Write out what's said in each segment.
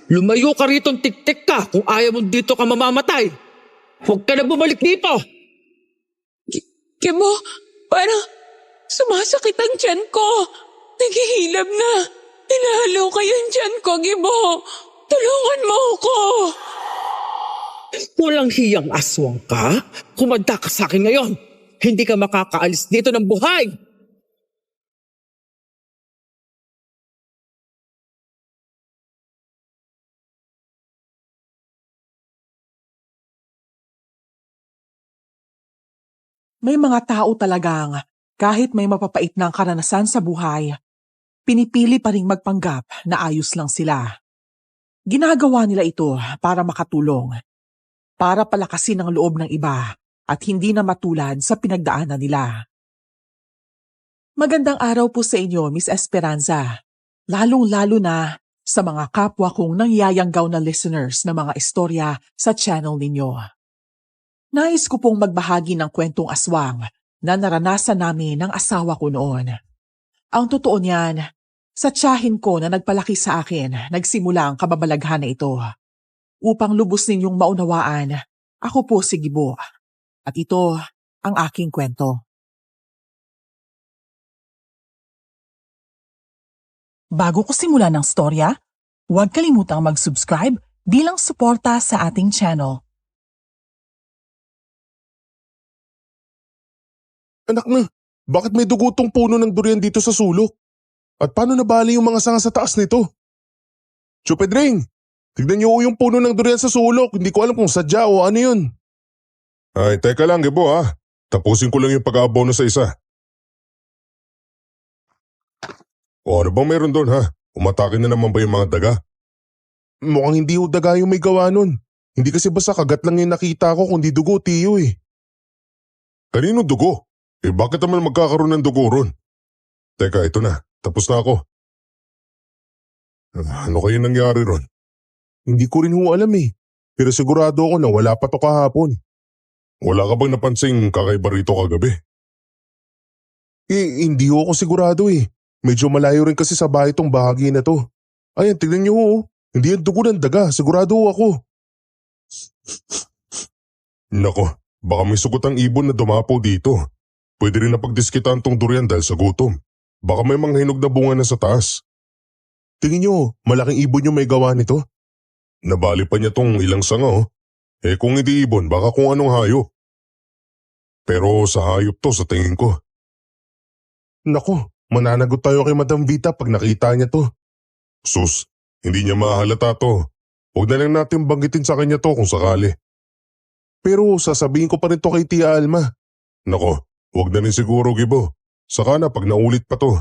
Lumayo ka rito'ng tik-tik ka kung ayaw mo dito ka mamamatay. Huwag ka na bumalik dito. Gibo, parang sumasakit ang tiyan ko. Naghihilab na. Hinahalo ka yung tiyan ko, Gibo. Tulungan mo ako. Walang hiyang aswang ka? Kumanda ka sa akin ngayon. Hindi ka makakaalis dito ng buhay. May mga tao talagang kahit may mapapait ng karanasan sa buhay, pinipili pa ring magpanggap na ayos lang sila. Ginagawa nila ito para makatulong, para palakasin ang loob ng iba at hindi na matulad sa pinagdaanan nila. Magandang araw po sa inyo, Miss Esperanza. Lalong-lalo na sa mga kapwa kong nangyayanggaw na listeners ng mga istorya sa channel ninyo. Nais ko pong magbahagi ng kwentong aswang na naranasan namin ng asawa ko noon. Ang totoo niyan, sa tiyahin ko na nagpalaki sa akin, nagsimula ang kababalaghan na ito. Upang lubos ninyong maunawaan, ako po si Gibo. At ito ang aking kwento. Bago ko simulan ng storya, huwag kalimutang mag-subscribe bilang suporta sa ating channel. Anak na, bakit may dugo tong puno ng durian dito sa sulok? At paano nabali yung mga sanga sa taas nito? Chupedring, tignan niyo yung puno ng durian sa sulok. Hindi ko alam kung sadya o ano yun. Ay, teka lang, Gibo ha. Tapusin ko lang yung pag-aabono sa isa. O ano bang meron doon ha? Umatake na naman ba yung mga daga? Mukhang hindi yung daga yung may gawa nun. Hindi kasi basta kagat lang yung nakita ko kundi dugo, Tiyo eh. Kanino dugo? Eh bakit naman magkakaroon ng dugo ron? Teka, ito na. Tapos na ako. Ano kaya nangyari ron? Hindi ko rin alam eh. Pero sigurado ako na wala pa to kahapon. Wala ka bang napansing kakaiba rito kagabi? Eh, hindi ako sigurado eh. Medyo malayo rin kasi sa bahay tong bahagi na to. Ayan, tignan niyo ho. Hindi yan dugo ng daga. Sigurado ako. Nako, baka may sugot ang ibon na dumapo dito. Pwede rin napagdiskitan tong durian dahil sa gutom. Baka may mga hinog na bunga na sa taas. Tingin niyo, malaking ibon yung may gawa nito. Nabali pa niya tong ilang sanga oh. Eh kung hindi ibon, baka kung anong hayop. Pero sa hayop to sa tingin ko. Nako, mananagot tayo kay Madam Vita pag nakita niya to. Sus, hindi niya mahalata to. Huwag na lang natin banggitin sa kanya to kung sakali. Pero sasabihin ko pa rin to kay Tia Alma. Nako, huwag na rin siguro, Gibo. Saka na pag naulit pa to.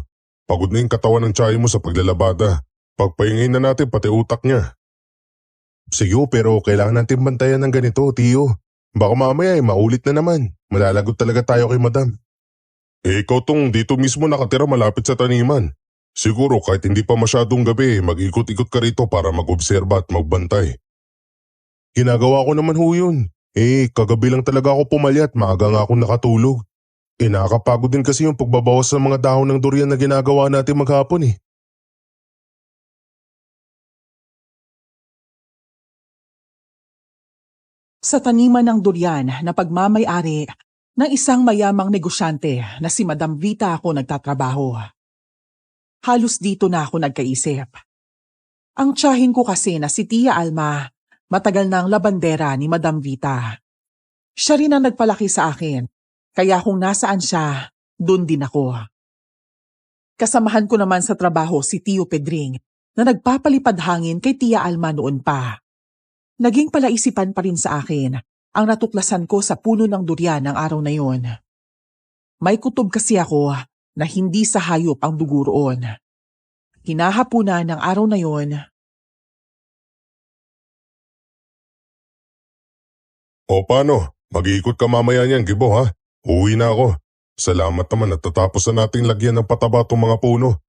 Pagod na yung katawan ng tiyahin mo sa paglalabada. Pagpahingin na natin pati utak niya. Sige, pero kailangan natin bantayan ng ganito, Tiyo. Baka mamaya maulit na naman. Malalagot talaga tayo kay Madam. Eh ikaw tong dito mismo nakatira malapit sa taniman. Siguro kahit hindi pa masyadong gabi, mag-ikot-ikot ka rito para mag-obserba at magbantay. Ginagawa ko naman ho yun. Eh kagabi lang talaga ako pumalyat, maaga nga akong nakatulog. Eh nakakapagod din kasi yung pagbabawas ng mga dahon ng durian na ginagawa natin maghapon eh. Sa taniman ng durian na pagmamay-ari ng isang mayamang negosyante na si Madam Vita ako nagtatrabaho. Halos dito na ako nagkaisip. Ang tiyahin ko kasi na si Tia Alma, matagal nang labandera ni Madam Vita. Siya rin ang nagpalaki sa akin, kaya kung nasaan siya, dun din ako. Kasamahan ko naman sa trabaho si Tio Pedring na nagpapalipad hangin kay Tia Alma noon pa. Naging palaisipan pa rin sa akin ang natuklasan ko sa puno ng durian ng araw na yon. May kutob kasi ako na hindi sa hayop ang dugo roon. Hinahapunan ng araw na yon. O paano? Mag-iikot ka mamaya niyan, Gibo ha? Uwi na ako. Salamat naman at tatapos na nating lagyan ng pataba tong mga puno.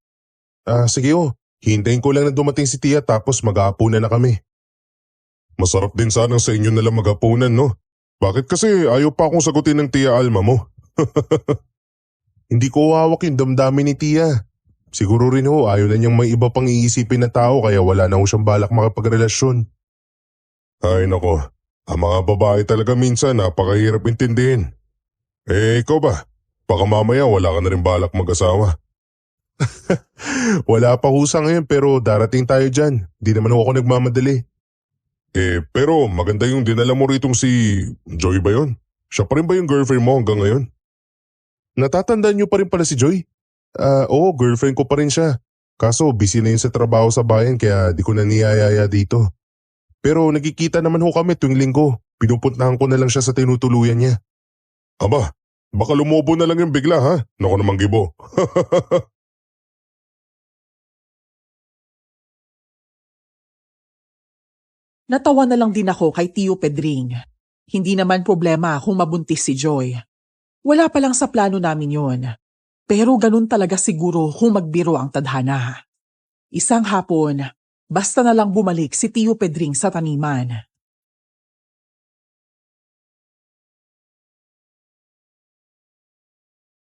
Sige o. Hintayin ko lang na dumating si Tia tapos mag-aapunan na kami. Masarap din sanang sa inyo nalang maghapunan, no? Bakit kasi ayaw pa akong sagutin ng Tia Alma mo? Hindi ko hawak yung damdamin ni Tia. Siguro rin ho, ayaw na niyang may iba pang iisipin na tao kaya wala na ho siyang balak makapagrelasyon. Ay nako, ang mga babae talaga minsan napakahirap intindihin. Ikaw ba? Baka mamaya wala ka na rin balak mag-asawa. Wala pa ho sa ngayon pero darating tayo dyan. Di naman ho ako nagmamadali. Pero maganda yung dinala mo ritong si Joy ba yun? Siya pa rin ba yung girlfriend mo hanggang ngayon? Natatandaan niyo pa rin pala si Joy? Oo, girlfriend ko pa rin siya. Kaso busy na yun sa trabaho sa bayan kaya di ko na niyayaya dito. Pero nagkikita naman ho kami tuwing linggo. Pinupuntahan ko na lang siya sa tinutuluyan niya. Aba, baka lumobo na lang yung bigla ha? Naku namang gibo. Natawa na lang din ako kay Tio Pedring. Hindi naman problema kung mabuntis si Joy. Wala pa lang sa plano namin yon. Pero ganun talaga siguro kung magbiro ang tadhana. Isang hapon, basta na lang bumalik si Tio Pedring sa taniman.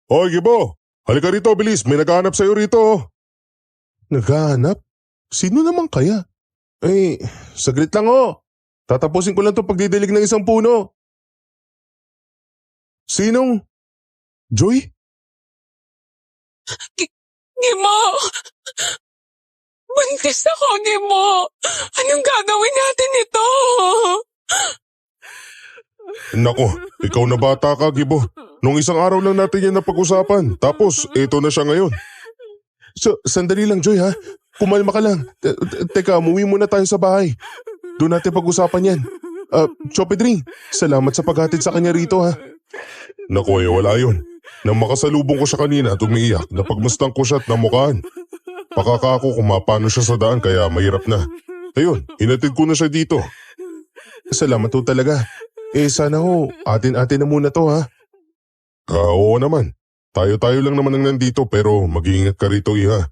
Hoy Gibo, halika rito bilis, may naghahanap sa'yo rito. Naghahanap? Sino naman kaya? Saglit lang ho. Tatapusin ko lang to pagdidilig ng isang puno. Sinong? Joy? Gimo! Buntis ako, Gimo! Anong gagawin natin ito? Nako, ikaw na bata ka Gibo. Nung isang araw lang natin yan napag-usapan. Tapos, eto na siya ngayon. Sandali lang Joy ha. Kumalma ka lang. Teka, umuwi muna tayo sa bahay. Doon natin pag-usapan yan. Chopedring, salamat sa paghatid sa kanya rito ha. Naku wala yun. Nang makasalubong ko siya kanina at umiiyak, napagmastang ko siya at namukhaan. Pakaka ako kung mapano siya sa daan kaya mahirap na. Ayun, hinatid ko na siya dito. Salamat ho talaga. Sana ho, atin-atin na muna to ha. Oo naman. Tayo-tayo lang naman ang nandito pero mag-iingat ka rito iha.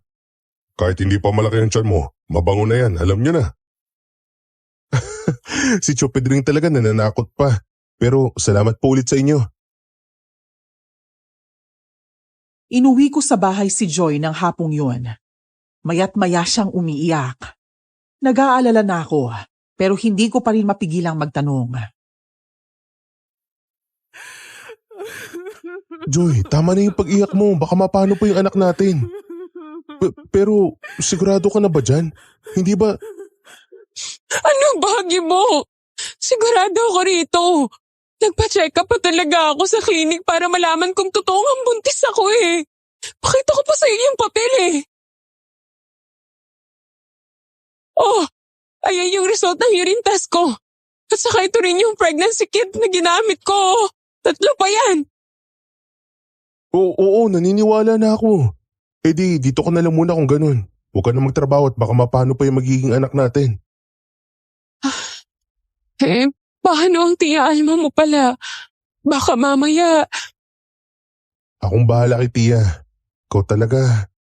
Kahit hindi pa malaki ang tiyan mo, mabango na yan, alam niyo na. Si Chopedring talaga nananakot pa. Pero salamat po ulit sa inyo. Inuwi ko sa bahay si Joy ng hapong yun. Maya't maya siyang umiiyak. Nag-aalala na ako, pero hindi ko pa rin mapigilang magtanong. Joy, tama na yung pag-iyak mo, baka mapano po yung anak natin. Pero sigurado ka na ba dyan? Hindi ba? Ano ba, Gimo? Sigurado ako rito. Nagpa-check up pa talaga ako sa clinic para malaman kung totoong ang buntis ako eh. Pakita ko pa sa iyo yung papel eh. Oh, ayan yung result ng urine test ko. At saka ito rin yung pregnancy kit na ginamit ko. 3 pa yan. Oo, naniniwala na ako. Dito ka na lang muna kung ganun. Huwag ka na magtrabaho at baka mapano pa yung magiging anak natin. Paano ang Tia Alma mo pala? Baka mamaya. Akong bahala kay Tia. Ikaw talaga.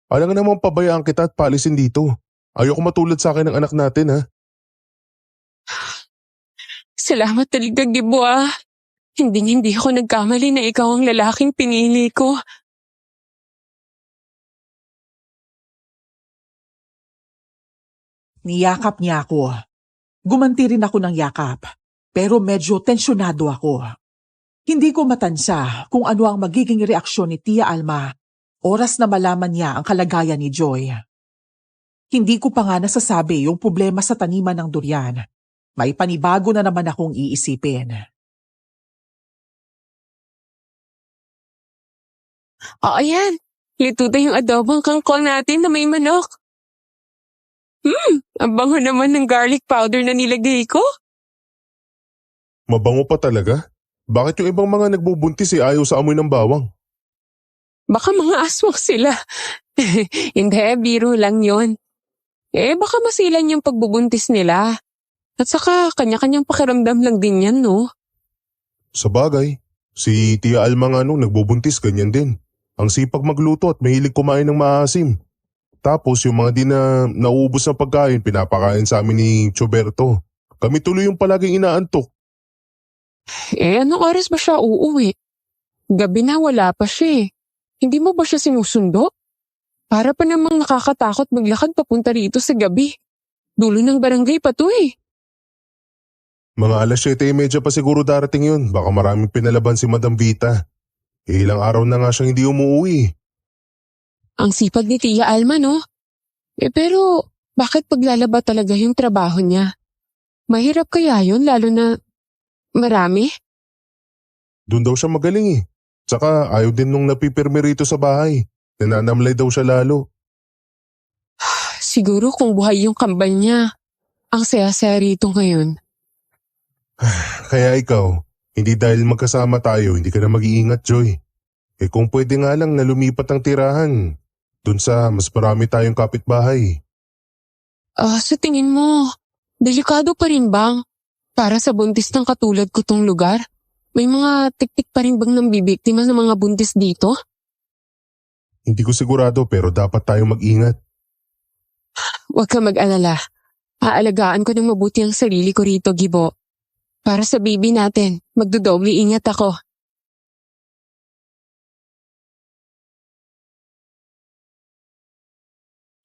Alam nga namang pabayaan kita at paalisin dito. Ayoko matulad sa akin ng anak natin ha. Salamat talaga, Gibo ah. Hindi ako nagkamali na ikaw ang lalaking pinili ko. Niyakap niya ako. Gumanti rin ako ng yakap, pero medyo tensyonado ako. Hindi ko matansya kung ano ang magiging reaksyon ni Tia Alma oras na malaman niya ang kalagayan ni Joy. Hindi ko pa nga nasasabi yung problema sa taniman ng durian. May panibago na naman akong iisipin. Ayan. Luto na yung adobong kangkong natin na may manok. Ang bango naman ng garlic powder na nilagay ko. Mabango pa talaga? Bakit yung ibang mga nagbubuntis ayaw sa amoy ng bawang? Baka mga aswang sila. Hindi, biro lang yon. Baka masilan yung pagbubuntis nila. At saka, kanya-kanyang pakiramdam lang din yan, no? Sa bagay, si Tia Alma nga nung nagbubuntis ganyan din. Ang sipag magluto at mahilig kumain ng maasim. Tapos yung mga di na nauubos ng pagkain, pinapakain sa amin ni Choberto. Kami tuloy yung palaging inaantok. Anong oras ba siya uuwi? Gabi na wala pa siya eh. Hindi mo ba siya sinusundo? Para pa namang nakakatakot maglakad papunta rito sa gabi. Dulo ng barangay pa to eh. Mga alas 7:30 pa siguro darating yun. Baka maraming pinalaban si Madam Vita. Ilang araw na nga siyang hindi umuwi. Ang sipag ni Tia Alma, no? Pero bakit paglalaba talaga yung trabaho niya? Mahirap kaya yun lalo na marami? Doon daw siya magaling eh. Tsaka ayaw din nung napipirmi rito sa bahay. Nananamlay daw siya lalo. Siguro kung buhay yung kambal niya, ang saya-saya rito ngayon. Kaya ikaw, hindi dahil magkasama tayo, hindi ka na mag-iingat, Joy. Kung pwede nga lang na lumipat ang tirahan, dun sa mas marami tayong kapitbahay. Sa tingin mo, delikado pa rin bang para sa buntis ng katulad ko tong lugar? May mga tiktik pa rin bang nambibiktima sa mga buntis dito? Hindi ko sigurado pero dapat tayong mag-ingat. Huwag ka mag-alala. Aalagaan ko ng mabuti ang sarili ko rito, Gibo. Para sa baby natin, magdodoble ingat ako.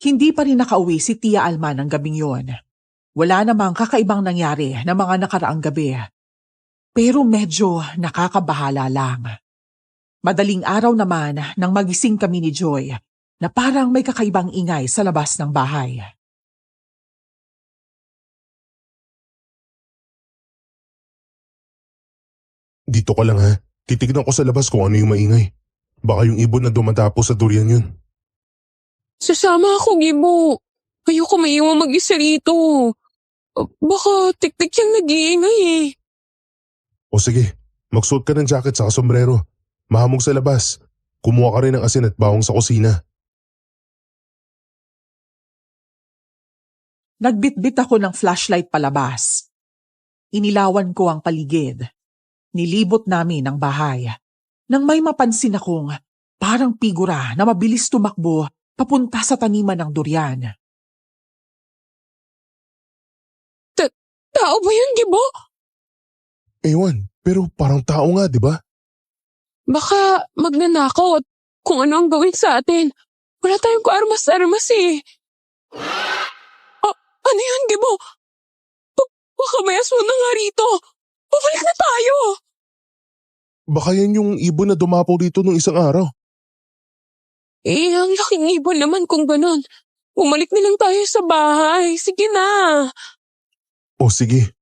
Hindi pa rin nakauwi si Tia Alma ng gabing yon. Wala namang kakaibang nangyari na mga nakaraang gabi. Pero medyo nakakabahala lang. Madaling araw naman nang magising kami ni Joy na parang may kakaibang ingay sa labas ng bahay. Dito ka lang ha. Titignan ko sa labas kung ano yung maingay. Baka yung ibon na dumadapo sa durian yun. Sasama ako, Gibo. Ayoko maiwan mag-isa rito. Baka tik-tik yung nag-iingay eh. O sige, magsuot ka ng jacket sa sombrero. Mahamog sa labas. Kumuha ka rin ng asin at bawang sa kusina. Nagbitbit ako ng flashlight palabas. Inilawan ko ang paligid. Nilibot namin ang bahay. Nang may mapansin akong parang figura na mabilis tumakbo papunta sa taniman ng durian. Tao ba yun, Gibo? Ewan, pero parang tao nga, di ba? Baka magnanakaw at kung ano ang gawin sa atin. Wala tayong kaarmas-armas eh. Ano yan, Gibo? Baka may aswang na nga rito. Pabalik na tayo. Baka yan yung ibon na dumapaw dito nung isang araw. Ang laking ibon naman kung ganun. Umalik na lang tayo sa bahay. Sige na. O sige.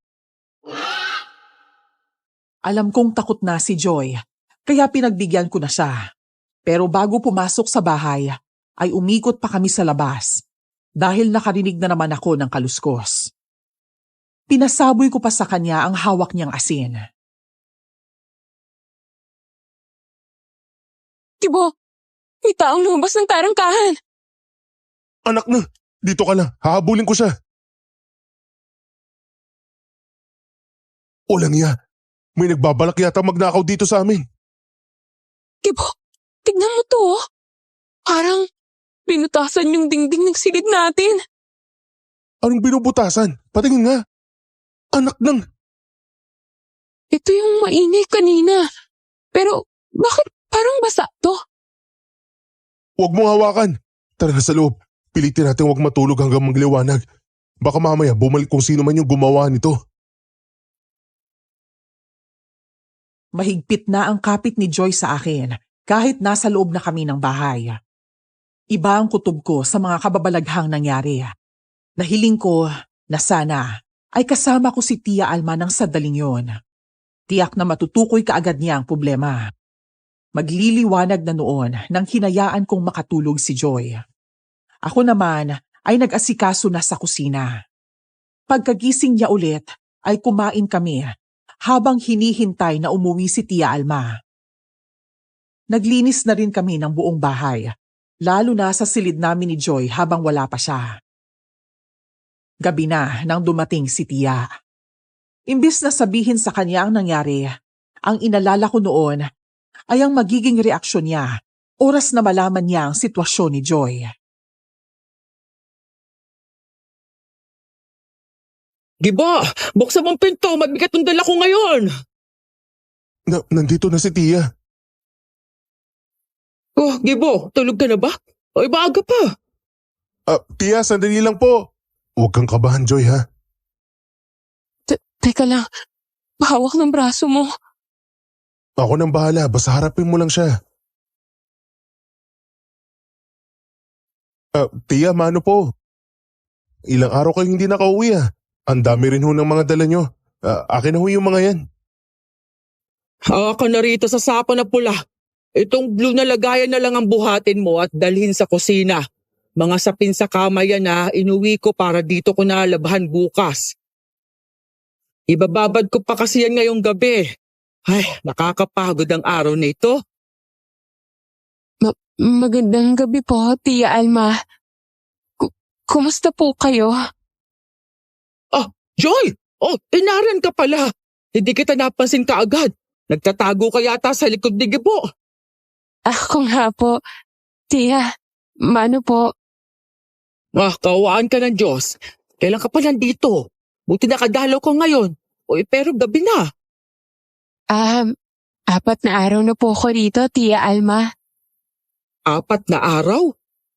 Alam kong takot na si Joy, kaya pinagbigyan ko na siya. Pero bago pumasok sa bahay, ay umikot pa kami sa labas dahil nakarinig na naman ako ng kaluskos. Pinasaboy ko pa sa kanya ang hawak niyang asin. Gibo, may taong lumabas ng tarangkahan. Anak na, dito ka lang. Hahabulin ko siya. Walang iya. May nagbabalak yata magnakaw dito sa amin. Gibo, tignan mo to. Parang binutasan yung dingding ng silid natin. Anong binubutasan? Patingin nga. Anak nang. Ito yung mainit kanina. Pero bakit parang basa to? Huwag mong hawakan. Tara na sa loob. Pilitin natin huwag matulog hanggang magliwanag. Baka mamaya bumalik kung sino man yung gumawa nito. Mahigpit na ang kapit ni Joy sa akin kahit nasa loob na kami ng bahay. Iba ang kutob ko sa mga kababalaghang nangyari. Nahiling ko na sana ay kasama ko si Tia Alma ng sandaling yon. Tiyak na matutukoy kaagad niya ang problema. Magliliwanag na noon nang hinayaan kong makatulog si Joy. Ako naman ay nag-asikaso na sa kusina. Pagkagising niya ulit ay kumain kami habang hinihintay na umuwi si Tia Alma. Naglinis na rin kami ng buong bahay, lalo na sa silid namin ni Joy habang wala pa siya. Gabi na nang dumating si Tia. Imbis na sabihin sa kanya ang nangyari, ang inalala ko noon ay ang magiging reaksyon niya oras na malaman niya ang sitwasyon ni Joy. Gibo, buksan mong pinto. Mabigat ang dala ko ngayon. Nandito na si Tia. Oh, Gibo, tulog ka na ba? Oy, maaga pa. Tia, sandali lang po. Huwag kang kabahan, Joy, ha? Teka lang, hawak ng braso mo. Ako nang bahala, basta harapin mo lang siya. Tia, mano po? Ilang araw kayong hindi nakauwi, ah. Ang dami rin ho ng mga dala nyo. Akin na ho yung mga yan. Ka na rito sa sapa na pula. Itong blue na lagayan na lang ang buhatin mo at dalhin sa kusina. Mga sapin sa kama yan na inuwi ko para dito ko nalabhan bukas. Ibababad ko pa kasi yan ngayong gabi. Ay, nakakapagod ang araw na ito. Magandang gabi po, Tia Alma. Kumusta po kayo? Joy! Inaran ka pala. Hindi kita napansin kaagad. Nagtatago ka yata sa likod ni Gibo. Ako nga po. Tia, mano po? Kawaan ka ng Diyos. Kailan ka pa nandito? Buti nakadalaw ko ngayon. Pero gabi na. 4 na araw na po ako rito, Tia Alma. 4 na araw?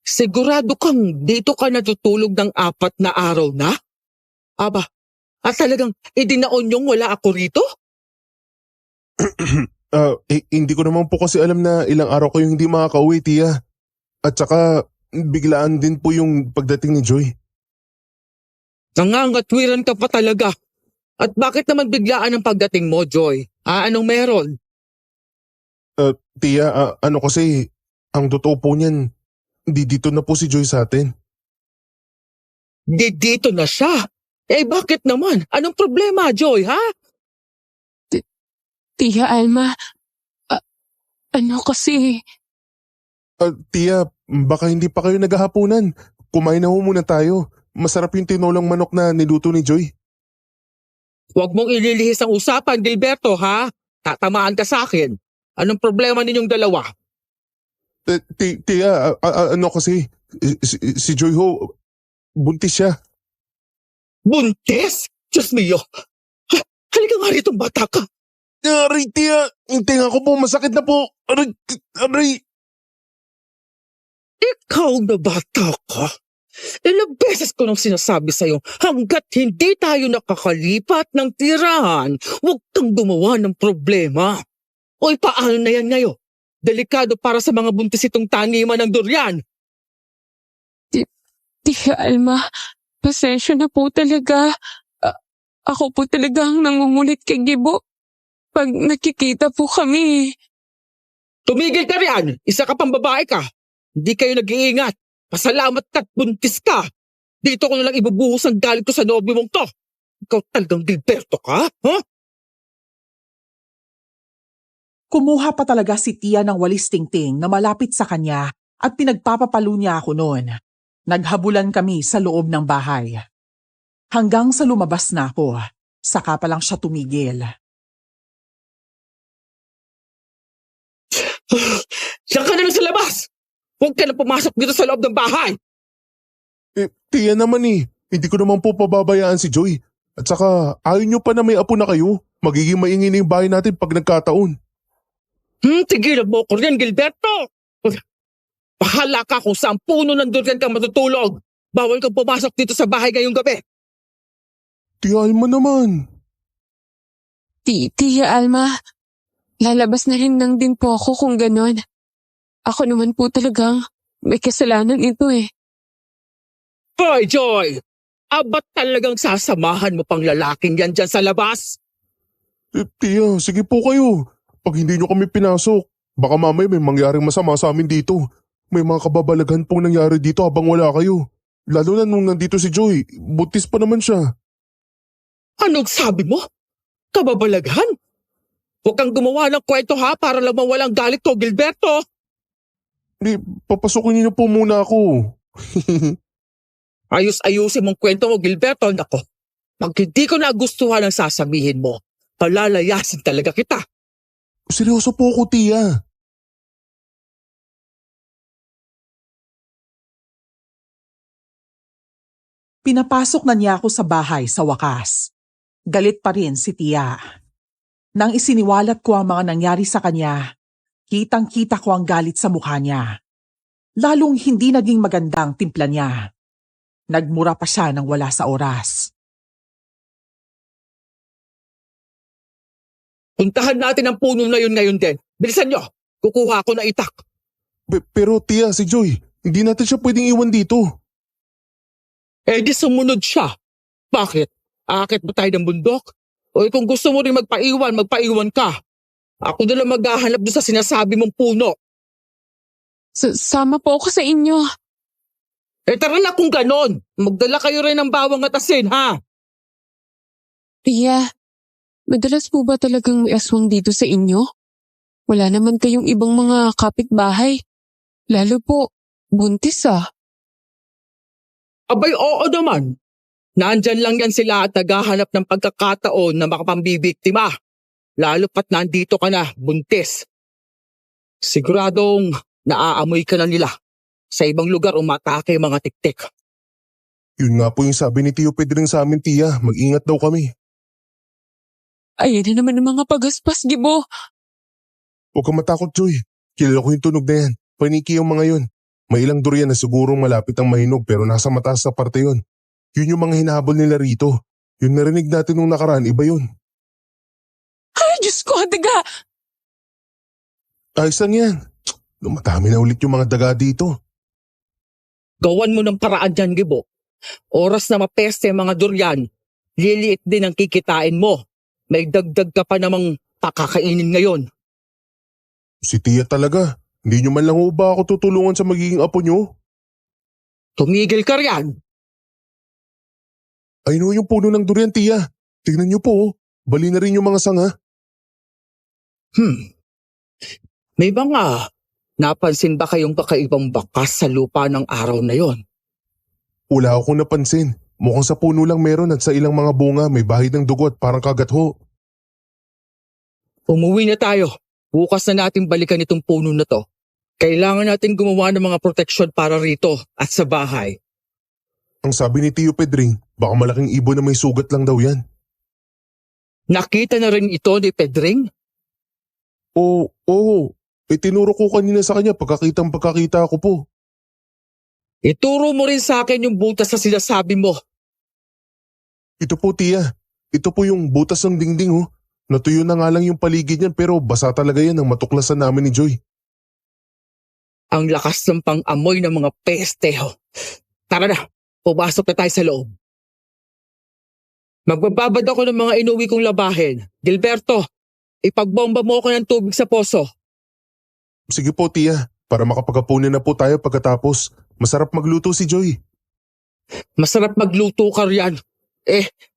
Sigurado kang dito ka natutulog ng 4 na araw na? Aba, talagang idinaon yung wala ako rito? Hindi ko naman po kasi alam na ilang araw kayong hindi makakauwi, Tia. At saka, biglaan din po yung pagdating ni Joy. Nangangatwiran ka pa talaga. At bakit naman biglaan ang pagdating mo, Joy? Anong meron? Tia, ano kasi, ang totoo po niyan, hindi dito na po si Joy sa atin. Dito na siya. Bakit naman? Anong problema, Joy, ha? Tia Alma, ano kasi? Tia, baka hindi pa kayo naghahaponan. Kumain na ho muna tayo. Masarap yung tinolang manok na niluto ni Joy. Huwag mong ililihis ang usapan, Gilberto, ha? Tatamaan ka sa akin. Anong problema ninyong dalawa? Tia, ano kasi, si Joy ho, buntis siya. Buntis? Diyos mio! Halika nga rito, bata ka. Aray, Tia, yung tenga ko po, masakit na po. Aray. Ikaw na bata ka? Ilang beses ko nang sinasabi sa'yo, hanggat hindi tayo nakakalipat ng tirahan, huwag kang gumawa ng problema. Paano na yan ngayon? Delikado para sa mga buntis itong taniman ng durian. Tia Alma, pasensya na po talaga. Ako po talagang nangungulit kay Gibo. Pag nakikita po kami. Tumigil ka riyan! Isa ka pang babae ka. Hindi kayo nag-iingat. Pasalamat ka't buntis ka. Dito ko nalang ibubuhos ang galit ko sa nobyo mong to. Ikaw talagang Gilberto ka, ha? Kumuha pa talaga si Tia ng walis tingting na malapit sa kanya at pinagpapapalo niya ako noon. Naghabulan kami sa loob ng bahay. Hanggang sa lumabas na ako, saka pa lang siya tumigil. Diyan ka na lang sa labas! Huwag ka na pumasok dito sa loob ng bahay! Tia naman hindi ko naman po pababayaan si Joy. At saka, ayaw nyo pa na may apo na kayo. Magiging maingay na yung bahay natin pag nagkataon. Tigilan mo ko rin, Gilberto! Bahala ka kung saan puno ng durian kang matutulog. Bawal kang pumasok dito sa bahay ngayong gabi. Tia Alma naman. Tia Alma, lalabas na rin lang din po ako kung ganon. Ako naman po talagang may kasalanan ito eh. Hoy, Joy! Ba't talagang sasamahan mo pang lalaking yan dyan sa labas? Tia, sige po kayo. Pag hindi nyo kami pinasok, baka mamaya may mangyaring masama sa amin dito. May mga kababalaghan pong nangyari dito habang wala kayo. Lalo na nung nandito si Joy, buntis pa naman siya. Anong sabi mo? Kababalaghan? Huwag kang gumawa ng kwento ha para lang mawalang galit ko, Gilberto. Papasukin niyo po muna ako. Ayos-ayusin mong kwento mo, Gilberto. Nako, pag hindi ko nagustuhan ang sasabihin mo, palalayasin talaga kita. Seryoso po ako, Tia. Pinapasok na niya ako sa bahay sa wakas. Galit pa rin si Tia. Nang isiniwalat ko ang mga nangyari sa kanya, kitang-kita ko ang galit sa mukha niya. lalong hindi naging magandang timpla niya. Nagmura pa siya ng wala sa oras. Puntahan natin ang puno na yun ngayon din. Bilisan nyo! Kukuha ako na itak. Pero tiya, si Joy, hindi natin siya pwedeng iwan dito. Eh di sumunod siya. Bakit? Aakit ba tayo ng bundok? O kung gusto mo rin magpaiwan ka. Ako na lang maghahanap doon sa sinasabi mong puno. Sama po ako sa inyo. Eh tara na kung ganon. Magdala kayo rin ng bawang at asin, ha? Tia, madalas po ba talagang may aswang dito sa inyo? Wala naman kayong ibang mga kapitbahay. Lalo po, buntis ah. Abay, oo naman. Nandyan lang yan sila at naghahanap ng pagkakataon na makapambibiktima. Lalo pat nandito ka na, buntis. Siguradong naaamoy ka na nila. Sa ibang lugar umatake ang mga tiktik. Yun nga po yung sabi ni Tio Pedring sa amin, tiya. Mag-ingat daw kami. Ayan na naman ang mga pagaspas, Gibo. Huwag kang matakot, Joy. Kilala ko yung tunog na yan. Paniki yung mga yun. May ilang durian na sigurong malapit ang mahinog pero nasa mataas na parte yun. Yun yung mga hinahabol nila rito. Yung narinig natin nung nakaraan, iba yun. Ay, Diyos ko, daga! Ayos lang yan. Lumatami na ulit yung mga daga dito. Gawan mo ng paraan dyan, Gibo. Oras na mapeste ang mga durian, liliit din ang kikitain mo. May dagdag ka pa namang pakakainin ngayon. Si tiya talaga. Hindi nyo man lang ho ba ako tutulungan sa magiging apo nyo? Tumigil ka riyan. Ayun ho yung puno ng durian, tiya. Tignan nyo po, oh. Bali na rin yung mga sanga. May mga napansin ba kayong kakaibang bakas sa lupa ng araw na yon? Wala akong napansin. Mukhang sa puno lang meron at sa ilang mga bunga may bahid ng dugo at parang kagat ho. Umuwi na tayo. Bukas na natin balikan itong puno na to. Kailangan natin gumawa ng mga proteksyon para rito at sa bahay. Ang sabi ni Tio Pedring, baka malaking ibon na may sugat lang daw yan. Nakita na rin ito ni Pedring? Oo. Tinuro ko kanina sa kanya pagkakita ko po. Ituro mo rin sa akin yung butas na sinasabi mo. Ito po, tiya. Ito po yung butas ng dingding, oh. Natuyo na nga lang yung paligid niyan pero basa talaga yan ang matuklasan namin ni Joy. Ang lakas ng pang-amoy ng mga peste. Tara na, pumasok na tayo sa loob. Magbababad ako ng mga inuwi kong labahin. Gilberto, ipagbomba mo ako ng tubig sa poso. Sige po, tiya. Para makapaghapunan na po tayo pagkatapos. Masarap magluto si Joy. Masarap magluto ka riyan.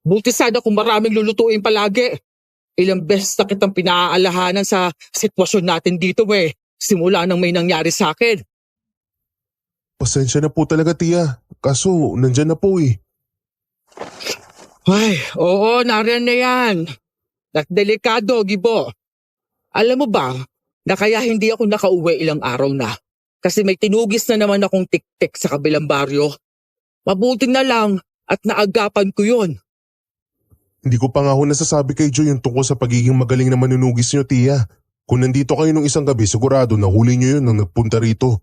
Buti sana kung maraming lulutuin palagi. Ilang beses na kitang pinaaalahanan sa sitwasyon natin dito simula nang may nangyari sa akin. Pasensya na po talaga, tiya. Kaso, nandyan na po eh. Ay, oo, nariyan na yan. At delikado, Gibo. Alam mo ba, na kaya hindi ako nakauwi ilang araw na. Kasi may tinugis na naman akong tik-tik sa kabilang baryo. Mabuti na lang at naagapan ko yun. Hindi ko pa nga ho nasasabi kay Joy yung tungkol sa pagiging magaling na manunugis niyo, tiya. Kung nandito kayo nung isang gabi, sigurado nahuli niyo yun nang nagpunta rito.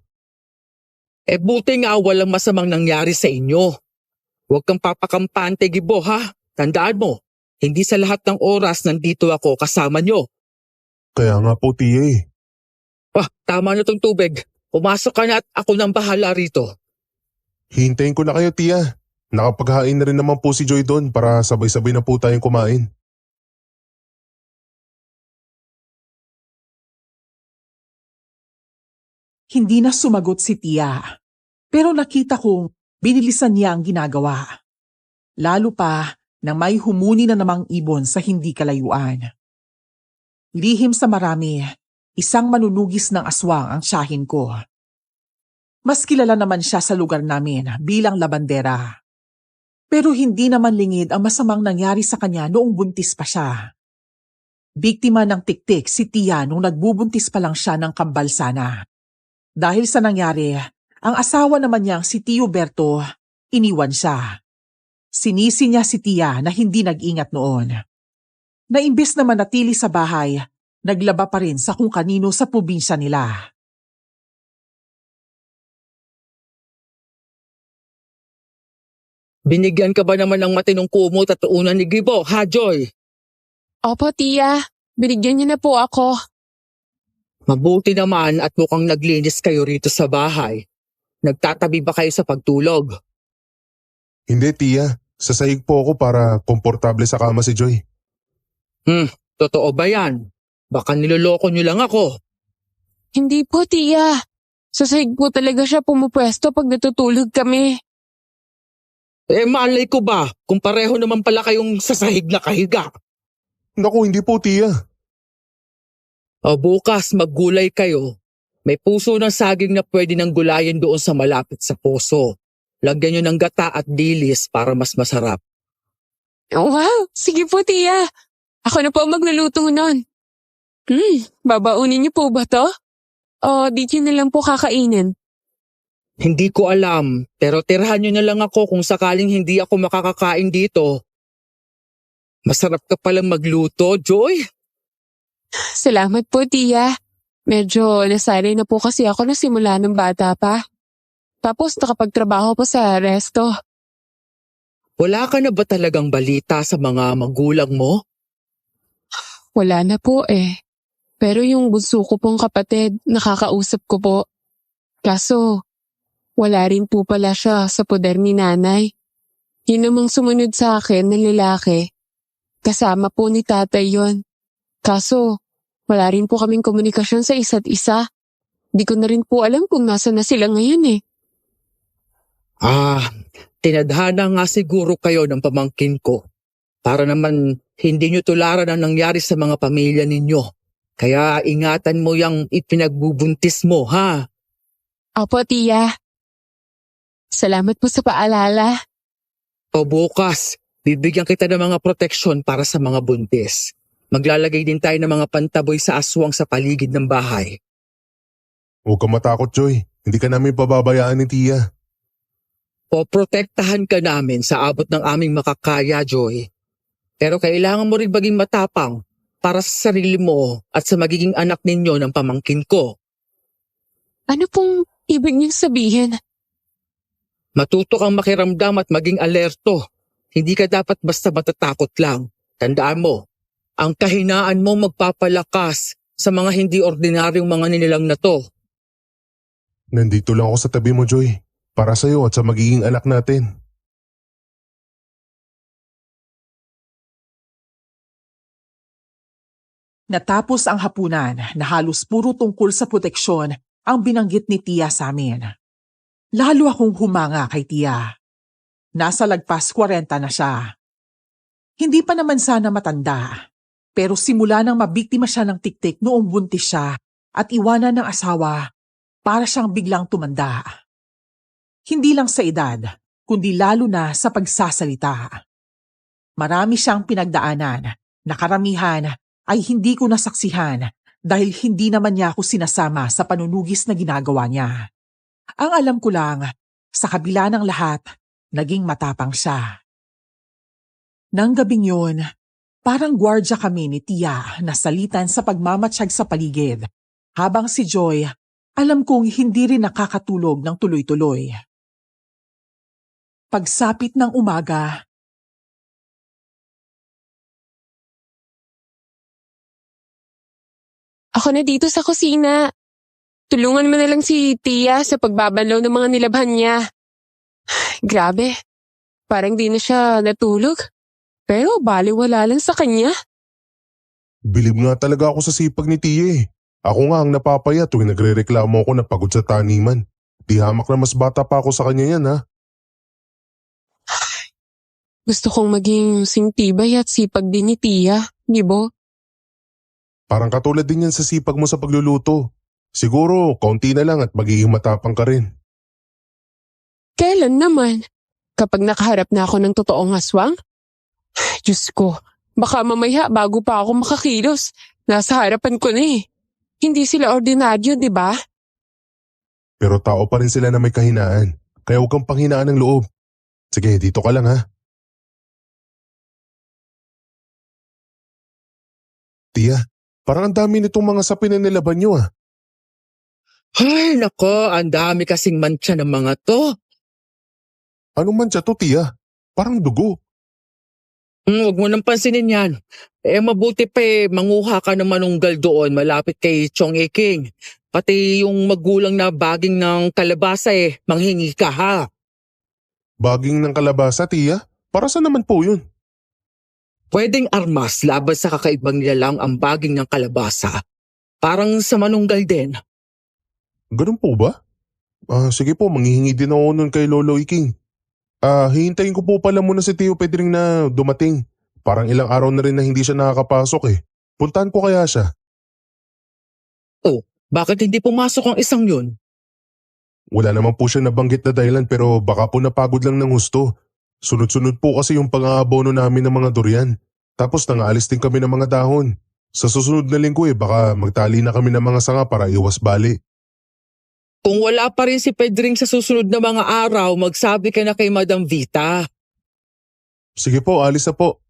Buti nga walang masamang nangyari sa inyo. Huwag kang papakampante, Gibo, ha? Tandaan mo, hindi sa lahat ng oras nandito ako kasama nyo. Kaya nga po, tiya eh. Tama na tong tubig. Pumasok ka na at ako nang bahala rito. Hintayin ko na kayo, tiya. Nakapaghain na rin naman po si Joy doon para sabay-sabay na po tayong kumain. Hindi na sumagot si Tia. Pero nakita kong binilisan niya ang ginagawa. Lalo pa nang may humuni na namang ibon sa hindi kalayuan. Lihim sa marami, isang manunugis ng aswang ang tiyahin ko. Mas kilala naman siya sa lugar namin bilang labandera. Pero hindi naman lingid ang masamang nangyari sa kanya noong buntis pa siya. Biktima ng tiktik si Tia nung nagbubuntis pa lang siya ng kambal sana. Dahil sa nangyari, ang asawa naman niyang si Tio Berto, iniwan siya. Sinisi niya si Tia na hindi nag-ingat noon. Na imbes na manatili sa bahay, naglaba pa rin sa kung kanino sa probinsya nila. Binigyan ka ba naman ng matinong kumot at unan ni Gibo, ha Joy? Opo, tiya. Binigyan niyo na po ako. Mabuti naman at mukhang naglinis kayo rito sa bahay. Nagtatabi ba kayo sa pagtulog? Hindi, tiya. Sasahig po ako para komportable sa kama si Joy. Totoo ba yan? Baka niloloko niyo lang ako. Hindi po, tiya. Sa sahig po talaga siya pumupwesto pag natutulog kami. Malay ko ba kung pareho naman pala kayong sa sahig na kahiga? Naku, hindi po, tiya. O bukas maggulay kayo. May puso ng saging na pwede nang gulayin doon sa malapit sa poso. Lagyan nyo ng gata at dilis para mas masarap. Wow, sige po, tiya. Ako na po ang magluluto nun. Babaunin niyo po ba to? O di na lang po kakainin? Hindi ko alam, pero tirahan nyo na lang ako kung sakaling hindi ako makakakain dito. Masarap ka palang magluto, Joy. Salamat po, tiya. Medyo nasanay na po kasi ako na simula ng bata pa. Tapos nakapagtrabaho po sa resto. Wala ka na ba talagang balita sa mga magulang mo? Wala na po eh. Pero yung bunso ko pong kapatid, nakakausap ko po. Kaso, wala rin po pala siya sa poder ni nanay. Yun namang sumunod sa akin na lalaki. Kasama po ni tatay yon. Kaso, wala rin po kaming komunikasyon sa isa't isa. Di ko na rin po alam kung nasa na sila ngayon eh. Tinadhana nga siguro kayo ng pamangkin ko. Para naman hindi nyo tularan ang nangyari sa mga pamilya ninyo. Kaya ingatan mo yung ipinagbubuntis mo, ha? Opo, tiya. Salamat po sa paalala. O bukas, bibigyan kita ng mga proteksyon para sa mga buntis. Maglalagay din tayo ng mga pantaboy sa aswang sa paligid ng bahay. Huwag kang matakot, Joy. Hindi ka namin pababayaan ni tiya. Poprotektahan ka namin sa abot ng aming makakaya, Joy. Pero kailangan mo rin maging matapang para sa sarili mo at sa magiging anak ninyo ng pamangkin ko. Ano pong ibig niyong sabihin? Matuto kang makiramdam at maging alerto. Hindi ka dapat basta matatakot lang. Tandaan mo, ang kahinaan mo magpapalakas sa mga hindi ordinaryong mga nilalang na to. Nandito lang ako sa tabi mo, Joy. Para sa'yo at sa magiging anak natin. Natapos ang hapunan na halos puro tungkol sa proteksyon ang binanggit ni Tia sa amin. Lalo akong humanga kay Tia. Nasa lagpas 40 na siya. Hindi pa naman sana matanda, pero simula nang mabiktima siya ng tiktik noong buntis siya at iwanan ng asawa, para siyang biglang tumanda. Hindi lang sa edad, kundi lalo na sa pagsasalita. Marami siyang pinagdaanan na karamihan ay hindi ko nasaksihan dahil hindi naman niya ako sinasama sa panunugis na ginagawa niya. Ang alam ko lang, sa kabila ng lahat, naging matapang siya. Nang gabing yun, parang gwardya kami ni Tia na salitan sa pagmamatsyag sa paligid, habang si Joy, alam kong hindi rin nakakatulog ng tuloy-tuloy. Pagsapit ng umaga, Ako na dito sa kusina. Tulungan mo na lang si Tia sa pagbabanlaw ng mga nilabhan niya. Grabe, parang di na siya natulog. Pero baliwala lang sa kanya. Bilib nga talaga ako sa sipag ni tiya eh. Ako nga ang napapaya tuwing nagre-reklamo ako na pagod sa taniman. Di hamak na mas bata pa ako sa kanya yan, ha? Gusto kong maging singtibay at sipag din ni Tia, di ba? Parang katulad din yan sa sipag mo sa pagluluto. Siguro, kaunti na lang at magiging matapang ka rin. Kailan naman? Kapag nakaharap na ako ng totoong aswang? Diyos ko, baka mamaya bago pa ako makakilos, nasa harapan ko na eh. Hindi sila ordinaryo, di ba? Pero tao pa rin sila na may kahinaan. Kaya huwag kang panghinaan ng loob. Sige, dito ka lang, ha? Tia, parang ang dami nitong mga sapin na nilaban nyo, ah. Ay, nako, ang dami kasing mantsa ng mga to. Anong mantsa to, Tia? Parang dugo. Huwag mo nang pansinin yan. Mabuti pa manguha ka ng manunggal doon malapit kay Chong E. King. Pati yung magulang na baging ng kalabasa manghingi ka ha. Baging ng kalabasa, tiya? Para saan naman po yun? Pwedeng armas laban sa kakaibang nilalang ang baging ng kalabasa. Parang sa manunggal din. Ganun po ba? Sige po, manghihingi din ako nun kay Lolo Iking. Hihintayin ko po pala muna si Tio Pedring na dumating. Parang ilang araw na rin na hindi siya nakakapasok eh. Puntahan ko kaya siya. Bakit hindi pumasok ang isang yun? Wala naman po siya nabanggit na dahilan pero baka po napagod lang ng husto. Sunod-sunod po kasi yung pang-aabono namin ng mga durian. Tapos nangaalis din kami ng mga dahon. Sa susunod na linggo baka magtali na kami ng mga sanga para iwas bali. Kung wala pa rin si Pedring sa susunod na mga araw, magsabi ka na kay Madam Vita. Sige po, alis na po.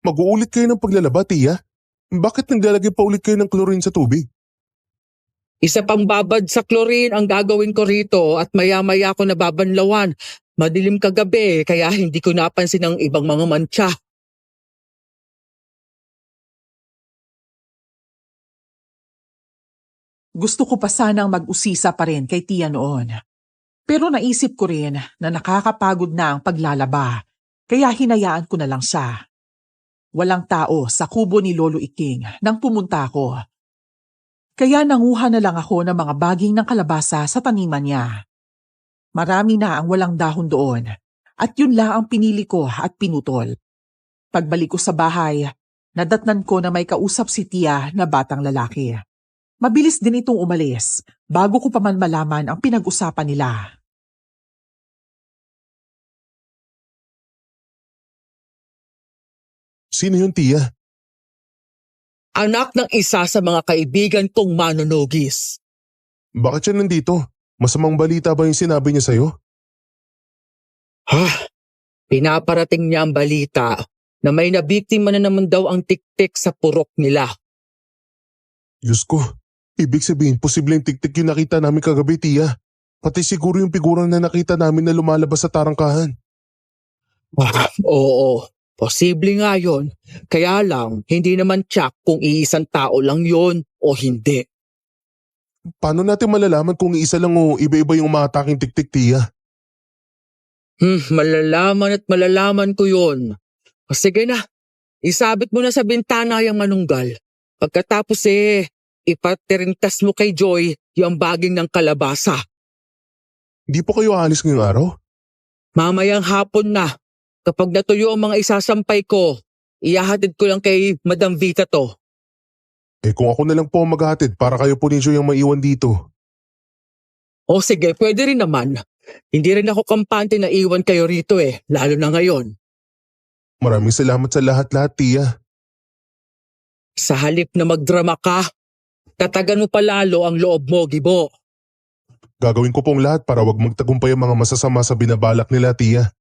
Mag-uulit kayo ng paglalaba, tiya? Bakit naglalagay pa ulit kayo ng chlorine sa tubig? Isa pang babad sa chlorine ang gagawin ko rito at maya-maya ko nababanlawan. Madilim kagabi kaya hindi ko napansin ang ibang mga mantsa. Gusto ko pa sanang mag-usisa pa rin kay Tia noon. Pero naisip ko rin na nakakapagod na ang paglalaba, kaya hinayaan ko na lang siya. Walang tao sa kubo ni Lolo Iking nang pumunta ako. Kaya nanguha na lang ako ng mga baging ng kalabasa sa taniman niya. Marami na ang walang dahon doon at yun lang ang pinili ko at pinutol. Pagbalik ko sa bahay, nadatnan ko na may kausap si Tia na batang lalaki. Mabilis din itong umalis bago ko pa man malaman ang pinag-usapan nila. Sino yun, tiya? Anak ng isa sa mga kaibigan kong manonogis. Bakit siya nandito? Masamang balita ba yung sinabi niya sa'yo? Pinaparating niya ang balita na may nabiktima na naman daw ang tiktik sa purok nila. Diyos ko, ibig sabihin posibleng tiktik yung nakita namin kagabi, tiya. Pati siguro yung figurang na nakita namin na lumalabas sa tarangkahan. Oo, posible nga yon. Kaya lang, hindi naman tsak kung iisang tao lang yon o hindi. Paano natin malalaman kung isa lang o iba-iba yung umataking tiktik, tiya? Malalaman at malalaman ko yon. O sige na, isabit mo na sa bintana yung manunggal. Pagkatapos ipatirintas mo kay Joy yung baging ng kalabasa. Di po kayo aalis ngayong araw? Mamayang hapon na, kapag natuyo ang mga isasampay ko, ihahatid ko lang kay Madam Vita to. Kung ako na lang po ang maghahatid para kayo po ni Joy ang maiwan dito. O sige, pwede rin naman. Hindi rin ako kampante na iwan kayo rito lalo na ngayon. Maraming salamat sa lahat-lahat, tiya. Sa halip na magdrama ka, tatagan mo pa lalo ang loob mo, Gibo. Gagawin ko pong lahat para wag magtagumpay ang mga masasama sa binabalak nila, tiya.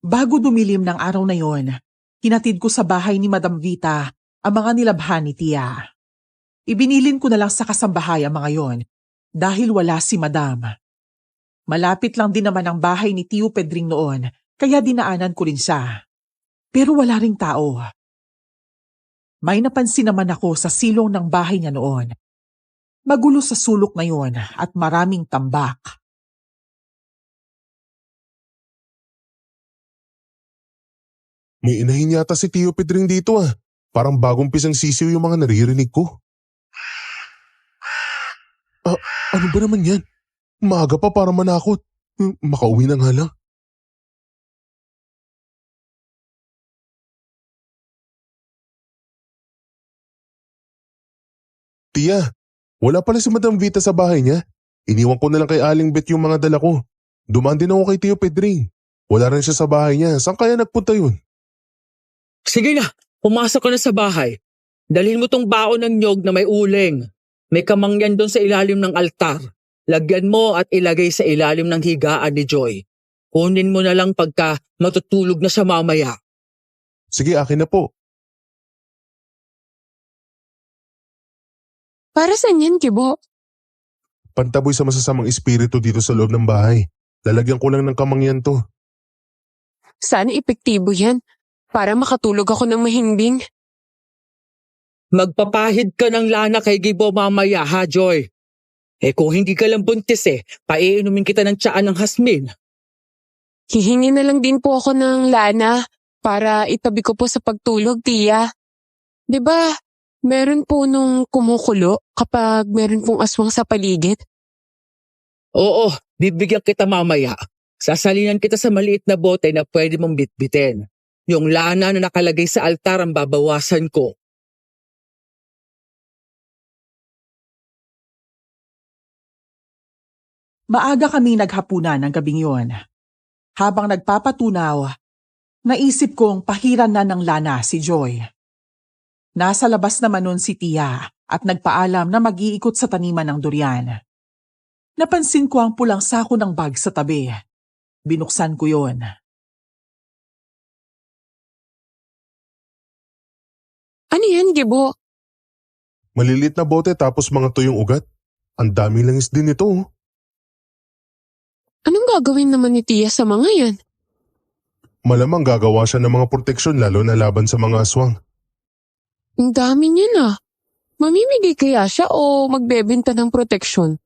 Bago dumilim ng araw na yon, hinatid ko sa bahay ni Madam Vita ang mga nilabhan ni Tia. Ibinilin ko na lang sa kasambahay ang mga yon dahil wala si Madam. Malapit lang din naman ang bahay ni Tio Pedring noon kaya dinaanan ko rin siya. Pero wala ring tao. May napansin naman ako sa silong ng bahay niya noon. Magulo sa sulok ngayon at maraming tambak. May inahin yata si Tio Pedring dito ah. Parang bagong pisang sisiw yung mga naririnig ko. Ano ba naman yan? Maaga pa para manakot. Makauwi na nga lang. Tia, wala pala si Madam Vita sa bahay niya. Iniwan ko na lang kay Aling Bet yung mga dala ko. Dumaan din ako kay Tio Pedring. Wala rin siya sa bahay niya. Saan kaya nagpunta yun? Sige na, pumasok ka na sa bahay. Dalhin mo tong baon ng nyog na may uling. May kamangyan doon sa ilalim ng altar. Lagyan mo at ilagay sa ilalim ng higaan ni Joy. Kunin mo na lang pagka matutulog na siya mamaya. Sige, akin na po. Para saan yan, Gibo? Pantaboy sa masasamang espiritu dito sa loob ng bahay. Lalagyan ko lang ng kamangyan to. Sana epektibo yan para makatulog ako ng mahimbing. Magpapahid ka ng lana kay Gibo mamaya, ha, Joy? Kung hindi ka lang buntis paiinumin kita ng tiyaan ng Hasmin. Hihingi na lang din po ako ng lana para itabi ko po sa pagtulog, tiya. 'Di ba, meron po nung kumukulo kapag meron pong aswang sa paligid? Oo, bibigyan kita mamaya. Sasalinan kita sa maliit na bote na pwede mong bitbitin. Yung lana na nakalagay sa altar ang babawasan ko. Maaga kami naghapunan ng gabing yun. Habang nagpapatunaw, naisip kong pahiran na ng lana si Joy. Nasa labas naman nun si Tia at nagpaalam na mag-iikot sa taniman ng durian. Napansin ko ang pulang sako ng bag sa tabi. Binuksan ko yon. Ano yan, Gibo? Malilit na bote tapos mga tuyong ugat. Ang dami langis din ito. Anong gagawin naman ni tiya sa mga yan? Malamang gagawa siya ng mga proteksyon lalo na laban sa mga aswang. Ang dami niya na. Mamimigay kaya siya o magbebenta ng proteksyon?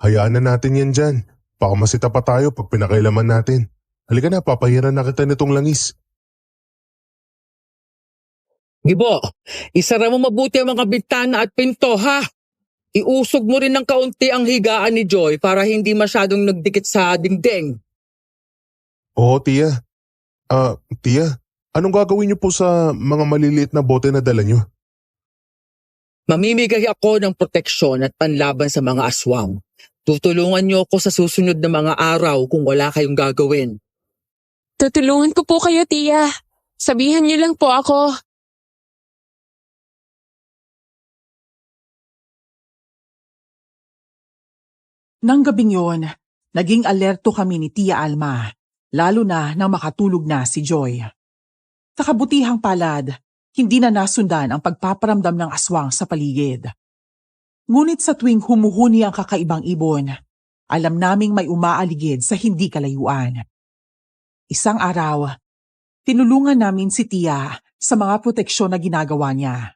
Hayaan na natin yan dyan. Baka masita pa tayo pag pinakailaman natin. Halika na, papahiran na kita nitong langis. Gibo, isara mo mabuti ang mga bintana at pinto, ha? Iusog mo rin ng kaunti ang higaan ni Joy para hindi masyadong nagdikit sa dingding. Oo, Tia. Tia, anong gagawin niyo po sa mga maliliit na bote na dala niyo? Mamimigay ako ng proteksyon at panlaban sa mga aswang. Tutulungan niyo ako sa susunod na mga araw kung wala kayong gagawin. Tutulungan ko po kayo, tiya. Sabihan niyo lang po ako. Nang gabing yon, naging alerto kami ni Tia Alma, lalo na nang makatulog na si Joy. Sa kabutihang palad, hindi na nasundan ang pagpaparamdam ng aswang sa paligid. Ngunit sa tuwing humuhuni ang kakaibang ibon, alam naming may umaaligid sa hindi kalayuan. Isang araw, tinulungan namin si Tia sa mga proteksyon na ginagawa niya.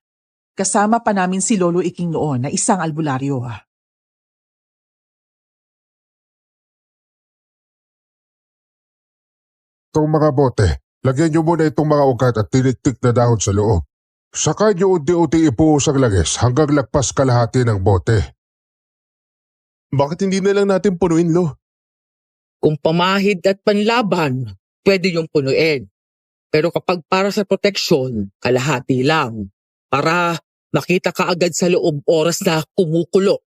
Kasama pa namin si Lolo Iking noon na isang albularyo. Itong mga bote, lagyan niyo muna itong mga ugat at tiniktik na dahon sa loob. Saka niyo unti-unti ipuhos ang langis hanggang lagpas kalahati ng bote. Bakit hindi na lang natin punuin, Lo? Kung pamahid at panlaban, pwede yung punuin. Pero kapag para sa proteksyon, kalahati lang. Para makita ka agad sa loob oras na kumukulo.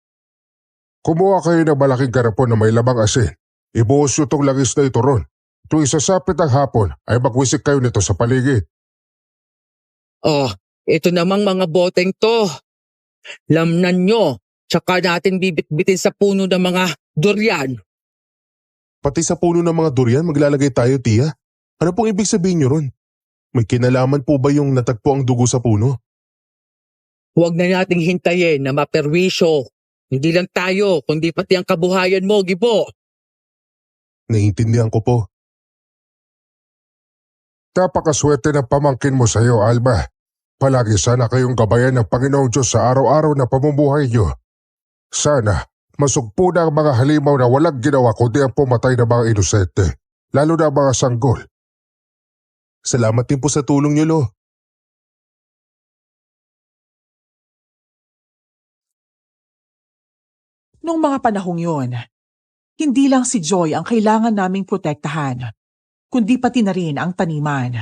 Kumuha kayo ng malaking garapon na may lamang asin. Ibuhos niyo itong langis na ito ron. Tuwing sasapit ang hapon ay magwisik kayo nito sa paligid. Oh, ito namang mga boteng to. Lamnan nyo, tsaka natin bibit-bitin sa puno ng mga durian. Pati sa puno ng mga durian maglalagay tayo, Tia? Ano pong ibig sabihin niyo ron? May kinalaman po ba yung natagpo ang dugo sa puno? Huwag na nating hintayin na maperwisyo. Hindi lang tayo, kundi pati ang kabuhayan mo, Gibo. Naiintindihan ko po. Napakaswerte ng pamangkin mo sa iyo, Alma. Palagi sana kayong gabayan ng Panginoong Diyos sa araw-araw na pamumuhay niyo. Sana, masugpo na ang mga halimaw na walang ginawa kundi ang pumatay ng mga inosente, lalo na ang mga sanggol. Salamat din po sa tulong niyo, Lo. Noong mga panahong yon, hindi lang si Joy ang kailangan naming protektahan, kundi pati na rin ang taniman.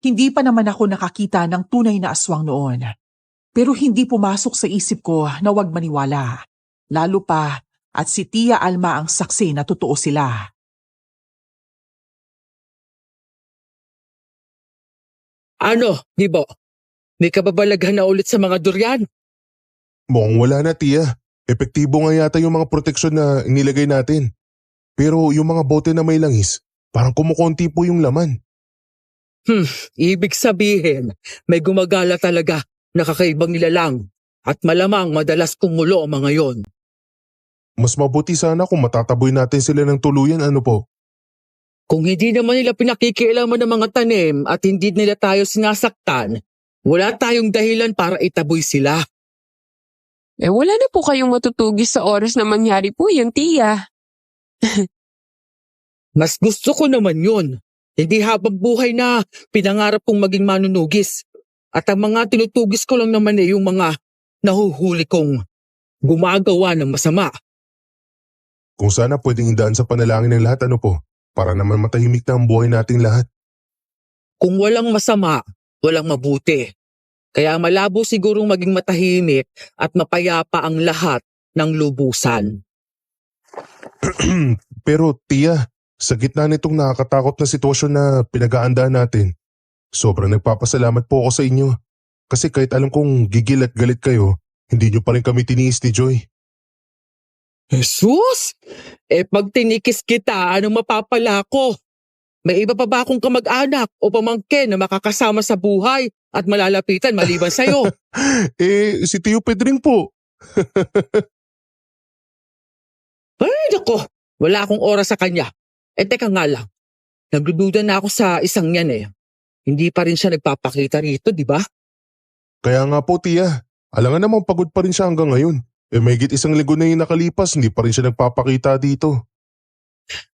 Hindi pa naman ako nakakita ng tunay na aswang noon, pero hindi pumasok sa isip ko na huwag maniwala, lalo pa at si Tia Alma ang saksi na totoo sila. Ano, Gibo? May kababalaghan na ulit sa mga durian? Mukhang wala na, Tia. Epektibo nga yata yung mga proteksyon na nilagay natin. Pero yung mga bote na may langis, parang kumukonti po yung laman. Ibig sabihin, may gumagala talaga na kakaibang nilalang. At malamang madalas kumulo ang mga yon. Mas mabuti sana kung matataboy natin sila ng tuluyan, ano po? Kung hindi naman nila pinakikialaman ng mga tanim at hindi nila tayo sinasaktan, wala tayong dahilan para itaboy sila. Wala na po kayong matutugis sa oras na mangyari po yun, tiya. Mas gusto ko naman yun. Hindi habang buhay na pinangarap kong maging manunugis. At ang mga tinutugis ko lang naman yung mga nahuhuli kong gumagawa ng masama. Kung sana pwedeng indaan sa panalangin ng lahat, ano po? Para naman matahimik na ang buhay nating lahat. Kung walang masama, walang mabuti. Kaya malabo sigurong maging matahimik at mapayapa ang lahat ng lubusan. Pero tiya, sa gitna nitong nakakatakot na sitwasyon na pinag-aandaan natin, sobrang nagpapasalamat po ako sa inyo. Kasi kahit alam kong gigil at galit kayo, hindi nyo pa rin kami tiniis ni Joy. Jesus! Pag tinikis kita, anong mapapala ko? May iba pa ba akong kamag-anak o pamangkin na makakasama sa buhay at malalapitan maliban sa'yo? Si Tio Pedring po. Ay, naku! Wala akong oras sa kanya. Teka nga lang. Nagdududa na ako sa isang yan. Hindi pa rin siya nagpapakita rito, di ba? Kaya nga po tiya, alangan namang pagod pa rin siya hanggang ngayon. Mahigit isang linggo na yung nakalipas, hindi pa rin siya nagpapakita dito.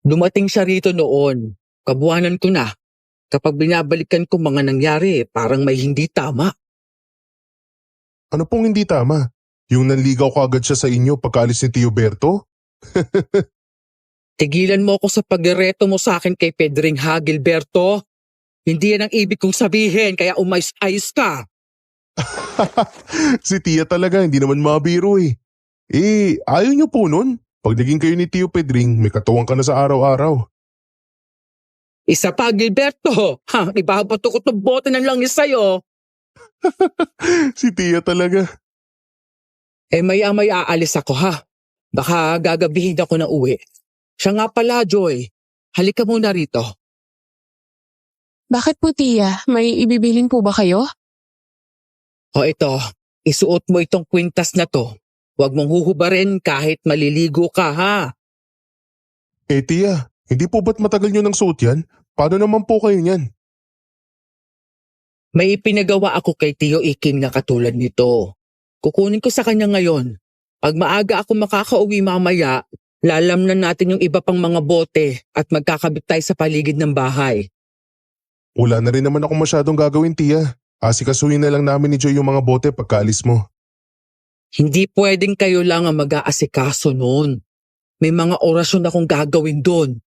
Dumating siya rito noon. Kabuhanan ko na. Kapag binabalikan ko mga nangyari, parang may hindi tama. Ano pong hindi tama? Yung nanligaw ka agad siya sa inyo pagkaalis ni Tio Berto? Tigilan mo ako sa pagreto mo sa akin kay Pedring ha, Gilberto. Hindi yan ang ibig kong sabihin, kaya umayos-ayos ka. Si Tia talaga, hindi naman mabiro eh. Ayaw niyo po nun? Pag naging kayo ni Tio Pedring, may katuwang ka na sa araw-araw. Isa pa, Gilberto. Ibabato ko itong bote ng langis sa'yo. Si Tia talaga. Maya-maya aalis ako ha. Baka gagabihin ako na uwi. Siya nga pala, Joy. Halika muna rito. Bakit po, tiya? May ibibilin po ba kayo? O ito, isuot mo itong kwintas na to. Huwag mong huhubarin kahit maliligo ka ha. Tia, hindi po ba't matagal nyo ng suot yan? Paano naman po kayo niyan? May ipinagawa ako kay Tio Iking na katulad nito. Kukunin ko sa kanya ngayon. Pag maaga ako makakauwi mamaya, lalamnan natin yung iba pang mga bote at magkakabit tayo sa paligid ng bahay. Wala na rin naman ako masyadong gagawin, Tia. Asikasuhin na lang namin ni Joy yung mga bote pagkaalis mo. Hindi pwedeng kayo lang ang mag-aasikaso noon. May mga orasyon akong gagawin doon.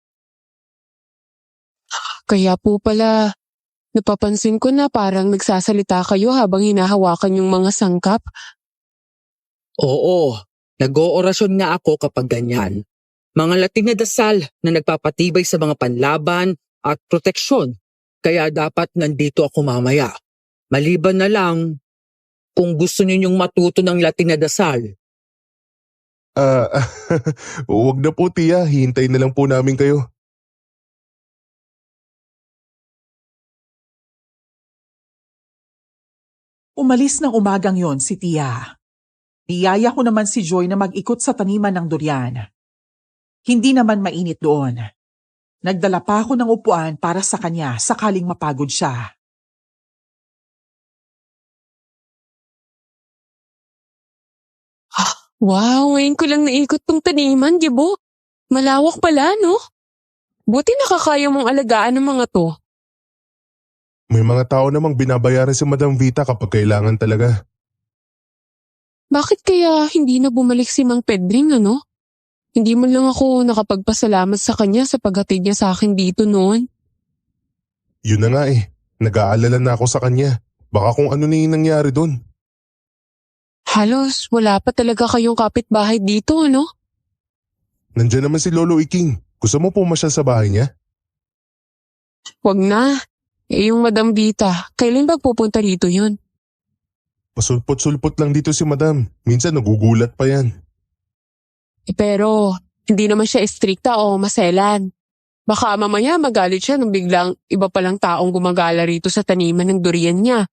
Kaya po pala, napapansin ko na parang nagsasalita kayo habang hinahawakan yung mga sangkap. Oo, nag-oorasyon nga ako kapag ganyan. Mga Latin na dasal na nagpapatibay sa mga panlaban at proteksyon. Kaya dapat nandito ako mamaya. Maliban na lang kung gusto ninyong matuto ng Latin na dasal. Huwag na po, Tia. Hihintayin na lang po namin kayo. Umalis ng umagang yon si Tia. Niyaya ko naman si Joy na mag-ikot sa taniman ng durian. Hindi naman mainit doon. Nagdala pa ako ng upuan para sa kanya sakaling mapagod siya. Wow, ngayon ko lang naikot tong taniman, Gibo. Malawak pala, no? Buti nakakaya mong alagaan ng mga to. May mga tao namang binabayaran si Madam Vita kapag kailangan talaga. Bakit kaya hindi na bumalik si Mang Pedring, ano? Hindi mo lang ako nakapagpasalamat sa kanya sa paghatid niya sa akin dito noon. Yun na nga eh. Nag-aalala na ako sa kanya. Baka kung ano na yung nangyari doon. Halos wala pa talaga kayong kapitbahay dito, ano? Nandiyan naman si Lolo Iking. Gusto mo pumasyal sa bahay niya? Wag na. Yung Madam Vita, kailan ba pupunta rito yun? Pasulpot-sulpot lang dito si Madam. Minsan nagugulat pa yan. Pero hindi naman siya istrikta o maselan. Baka mamaya magalit siya nung biglang iba palang taong gumagala rito sa taniman ng durian niya.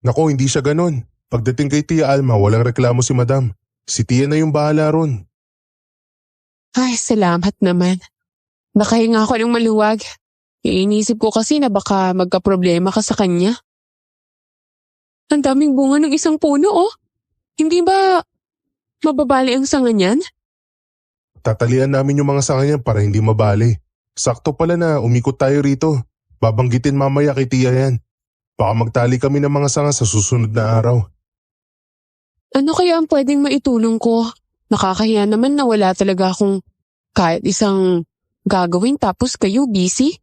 Nako, hindi siya ganon. Pagdating kay Tia Alma, walang reklamo si Madam. Si Tia na yung bahala ron. Ay, salamat naman. Nakahinga ako ng maluwag. Iinisip ko kasi na baka magka-problema ka sa kanya. Ang daming bunga ng isang puno, oh. Hindi ba mababali ang sanga niyan? Tatalian namin yung mga sanga niyan para hindi mabali. Sakto pala na umikot tayo rito. Babanggitin mamaya kay Tia yan. Baka magtali kami ng mga sanga sa susunod na araw. Ano kaya ang pwedeng maitulong ko? Nakakahiya naman na wala talaga akong kahit isang gagawin tapos kayo busy.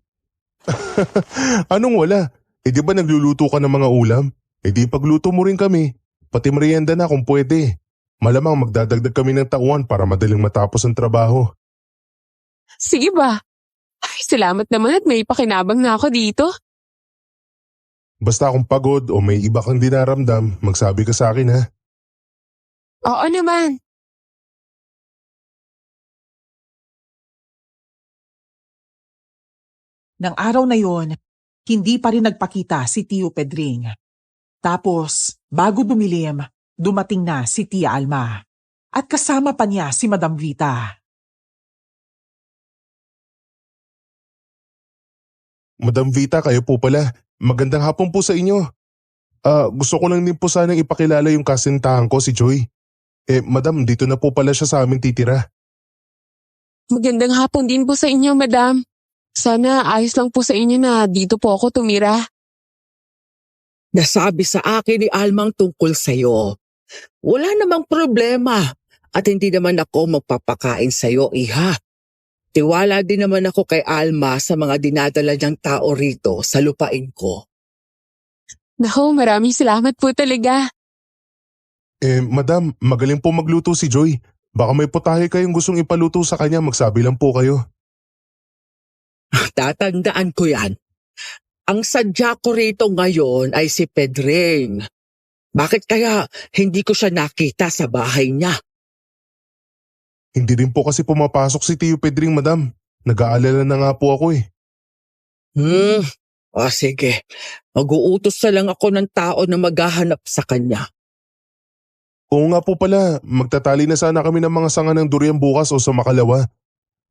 Anong wala? Di ba nagluluto ka ng mga ulam? Di pagluto mo rin kami. Pati merienda na kung pwede. Malamang magdadagdag kami ng tauhan para madaling matapos ang trabaho. Sige ba? Ay, salamat naman at may pakinabang na ako dito. Basta kung pagod o may iba kang dinaramdam, magsabi ka sa akin ha. Oo naman. Nang araw na yon, hindi pa rin nagpakita si Tio Pedring. Tapos, bago dumilim, dumating na si Tia Alma. At kasama pa niya si Madam Vita. Madam Vita, kayo po pala. Magandang hapon po sa inyo. Gusto ko lang din po sanang ipakilala yung kasintahan ko, si Joy. Madam, dito na po pala siya sa amin titira. Magandang hapon din po sa inyo, madam. Sana ayos lang po sa inyo na dito po ako tumira. Nasabi sa akin ni Almang tungkol sa'yo. Wala namang problema at hindi naman ako magpapakain sa'yo, iha. Tiwala din naman ako kay Alma sa mga dinadala niyang tao rito sa lupain ko. Naku, maraming salamat po talaga. Madam, magaling po magluto si Joy. Baka may putahe kayong gustong ipaluto sa kanya, magsabi lang po kayo. Tatandaan ko yan. Ang sadya ko rito ngayon ay si Pedring. Bakit kaya hindi ko siya nakita sa bahay niya? Hindi rin po kasi pumapasok si Tio Pedring, madam. Nag-aalala na nga po ako eh. Sige. Mag-uutos na lang ako ng tao na maghahanap sa kanya. Oo nga po pala, magtatali na sana kami ng mga sanga ng durian bukas o sa makalawa.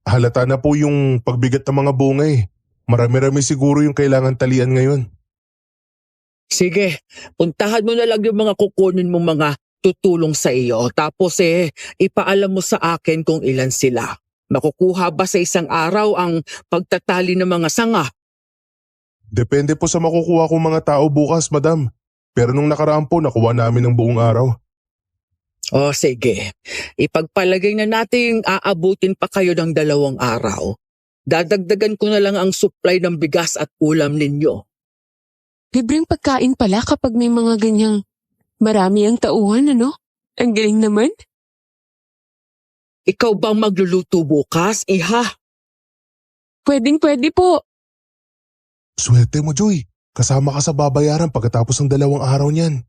Halata na po yung pagbigat ng mga bunga eh. Marami-rami siguro yung kailangan talian ngayon. Sige, puntahan mo na lang yung mga kukunin mong mga tutulong sa iyo. Tapos ipaalam mo sa akin kung ilan sila. Makukuha ba sa isang araw ang pagtatali ng mga sanga? Depende po sa makukuha kong mga tao bukas, madam. Pero nung nakaraan po, nakuha namin ng buong araw. Sige. Ipagpalagay na natin aabutin pa kayo ng 2 araw. Dadagdagan ko na lang ang supply ng bigas at ulam ninyo. Libreng pagkain pala kapag may mga ganyang marami ang tauhan, ano? Ang galing naman. Ikaw bang magluluto bukas, iha? Pwedeng-pwede po. Swerte mo, Joy. Kasama ka sa babayaran pagkatapos ng 2 araw niyan.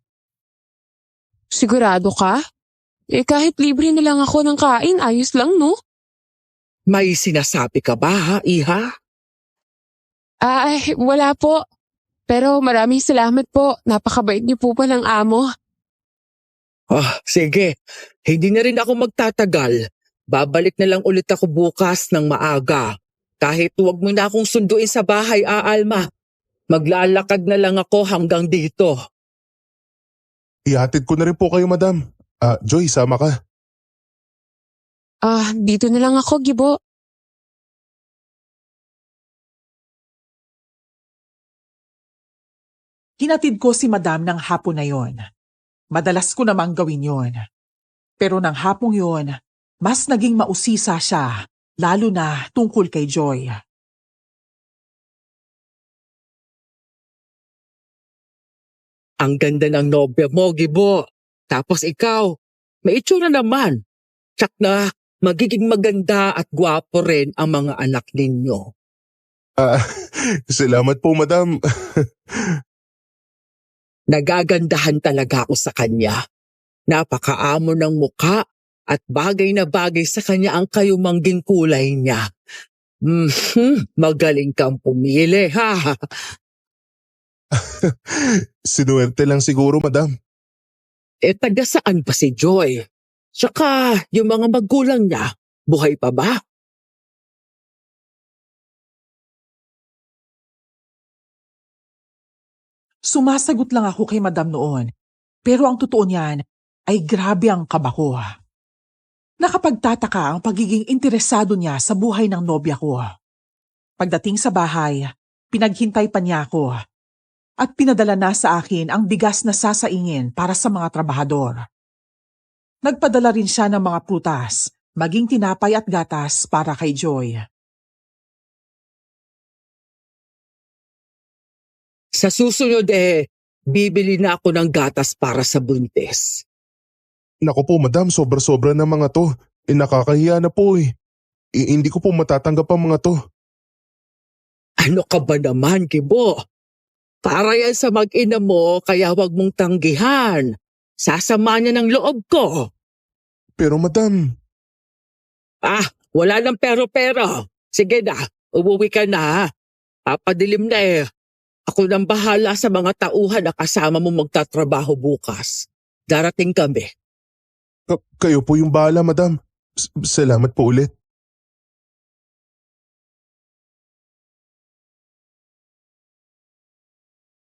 Sigurado ka? Kahit libre na lang ako ng kain, ayos lang, no? May sinasabi ka ba, ha, iha? Wala po. Pero maraming salamat po. Napakabait niyo po palang amo. Sige. Hindi na rin ako magtatagal. Babalik na lang ulit ako bukas ng maaga. Kahit huwag mo na akong sunduin sa bahay, Alma. Maglalakad na lang ako hanggang dito. Ihatid ko na rin po kayo, madam. Joy, sama ka. Dito na lang ako, Gibo. Hinatid ko si Madam ng hapon na yon. Madalas ko namang gawin yon. Pero ng hapong yon, mas naging mausisa siya, lalo na tungkol kay Joy. Ang ganda ng nobya mo, Gibo. Tapos ikaw, may itsura naman. Tsak na magiging maganda at gwapo rin ang mga anak ninyo. Salamat po, madam. Nagagandahan talaga ako sa kanya. Napakaamo ng muka at bagay na bagay sa kanya ang kayumangging kulay niya. Magaling kang pumili, ha? Sinuwerte lang siguro, madam. Taga saan pa si Joy? Tsaka yung mga magulang niya, buhay pa ba? Sumasagot lang ako kay Madam noon. Pero ang totoo niyan ay grabe ang kaba ko. Nakapagtataka ang pagiging interesado niya sa buhay ng nobya ko. Pagdating sa bahay, pinaghintay pa niya ako at pinadala na sa akin ang bigas na sasaingin para sa mga trabahador. Nagpadala rin siya ng mga prutas, maging tinapay at gatas para kay Joy. Sa susunod bibili na ako ng gatas para sa buntis. Naku po madam, sobra-sobra na mga to. Nakakahiya na po eh. Hindi ko po matatanggap ang mga to. Ano ka ba naman, Kibo? Para yan sa mag-ina mo, kaya wag mong tanggihan. Sasama niya ng loob ko. Pero madam, Wala nang pero-pero. Sige na, umuwi ka na. Papadilim na. Ako nang bahala sa mga tauhan na kasama mo magtatrabaho bukas. Darating kami. kayo po yung bahala madam. Salamat po ulit.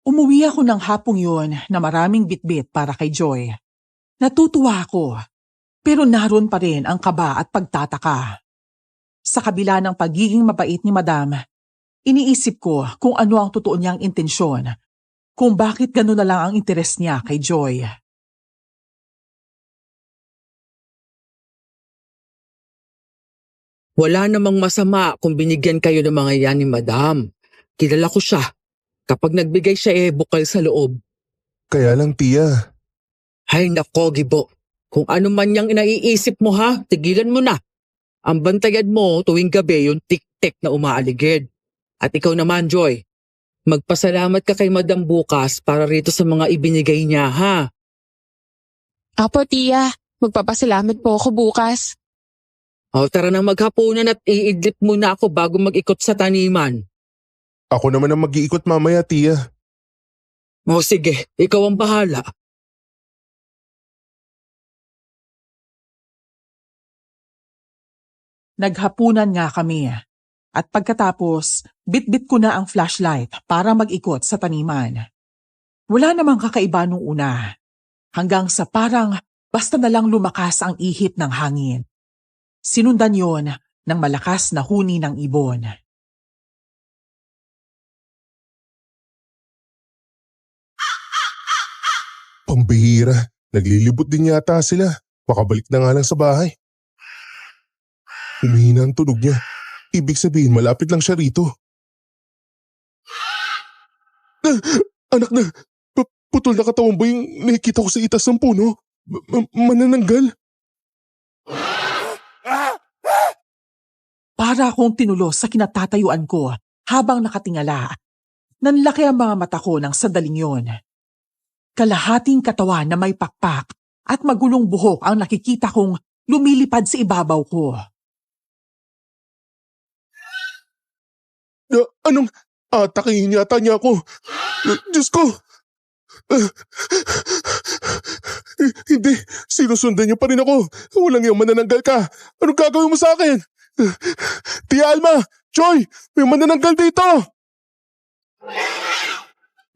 Umuwi ako ng hapong yun na maraming bitbit para kay Joy. Natutuwa ako, pero naroon pa rin ang kaba at pagtataka. Sa kabila ng pagiging mabait ni Madam, iniisip ko kung ano ang totoo niyang intensyon, kung bakit gano'n na lang ang interes niya kay Joy. Wala namang masama kung binigyan kayo ng mga yan ni Madam. Kilala ko siya. Kapag nagbigay siya bukal sa loob. Kaya lang tiya. Hay nako, Gibo. Kung ano man yang inaiisip mo tigilan mo na. Ang bantayan mo tuwing gabi yung tik-tik na umaaligid. At ikaw naman, Joy. Magpasalamat ka kay Madam bukas para rito sa mga ibinigay niya, Apo, tiya. Magpapasalamat po ako bukas. O tara nang maghapunan at iidlip muna ako bago mag-ikot sa taniman. Ako naman ang mag-iikot mamaya tiya. O sige, ikaw ang bahala. Naghapunan nga kami. At pagkatapos, bitbit ko na ang flashlight para mag-ikot sa taniman. Wala namang kakaiba nung una. Hanggang sa parang basta na lang lumakas ang ihip ng hangin. Sinundan yon ng malakas na huni ng ibon. Pambihira, naglilibot din yata sila. Makabalik na nga lang sa bahay. Humihina ang tunog niya. Ibig sabihin malapit lang siya rito. Anak na, putol na katawan ba yung nakikita ko sa itas ng puno? Manananggal? Para akong tinulos sa kinatatayuan ko habang nakatingala. Nanlaki ang mga mata ko ng sandaling yon. Kalahating katawan na may pakpak at magulong buhok ang nakikita kong lumilipad sa ibabaw ko. Anong atakihin yata niya ako? Diyos ko! Hindi, sinusundan niyo pa rin ako. Walang yung manananggal ka. Anong gagawin mo sa akin? Tia Alma! Joy! May manananggal dito!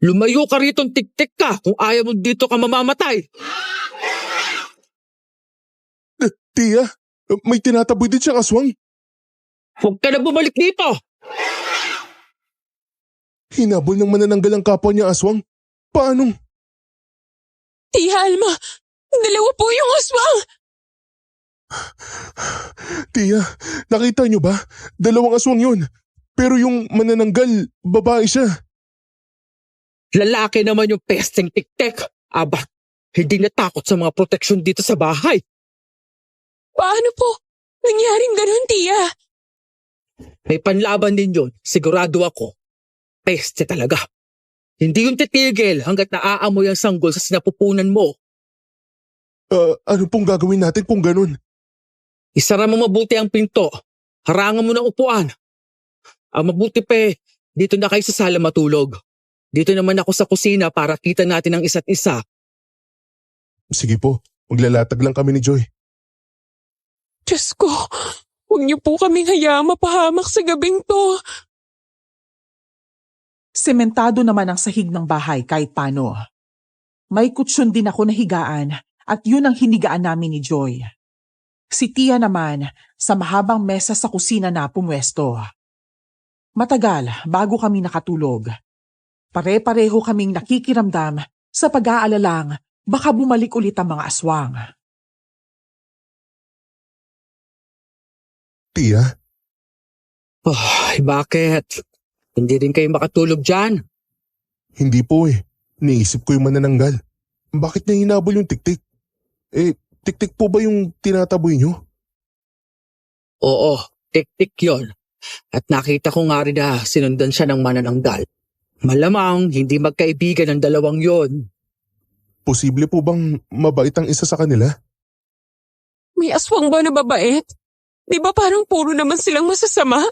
Lumayo ka rito, tik-tik ka kung ayaw mo dito ka mamamatay. Tia, may tinataboy din siyang aswang. Huwag ka na bumalik dito. Hinabol ng manananggal ang kapwa niya aswang. Paanong? Tiya Alma, dalawa po yung aswang. Tia, nakita niyo ba? Dalawang aswang yun. Pero yung manananggal, babae siya. Lalaki naman yung pesteng tik-tik. Aba, hindi natakot sa mga proteksyon dito sa bahay. Paano po? Nangyaring ganun, tiya. May panlaban din yun, sigurado ako. Peste talaga. Hindi yung titigil hanggat naaamoy ang sanggol sa sinapupunan mo. Ano pong gagawin natin kung ganun? Isara mo mabuti ang pinto. Harangan mo ng upuan. Ang mabuti dito na kayo sa sala matulog. Dito naman ako sa kusina para kita natin ang isa't isa. Sige po, maglalatag lang kami ni Joy. Diyos ko, huwag niyo po kaming hayaan mapahamak sa gabing to. Sementado naman ang sahig ng bahay kahit paano. May kutsyon din ako na higaan at yun ang hinigaan namin ni Joy. Si Tia naman sa mahabang mesa sa kusina na pumwesto. Matagal bago kami nakatulog. Pare-pareho kaming nakikiramdam sa pag-aalalang baka bumalik ulit ang mga aswang. Tia, Ay, bakit? Hindi rin kayo makatulog dyan? hindi po eh. Niisip ko yung manananggal. Bakit niya hinabol yung tiktik? Tiktik po ba yung tinataboy niyo? Oo, tik-tik yon. At nakita ko nga rin na sinundan siya ng manananggal. Malamang hindi magkaibigan ang dalawang yon. Posible po bang mabait ang isa sa kanila? May aswang ba na babait? Di ba parang puro naman silang masasama?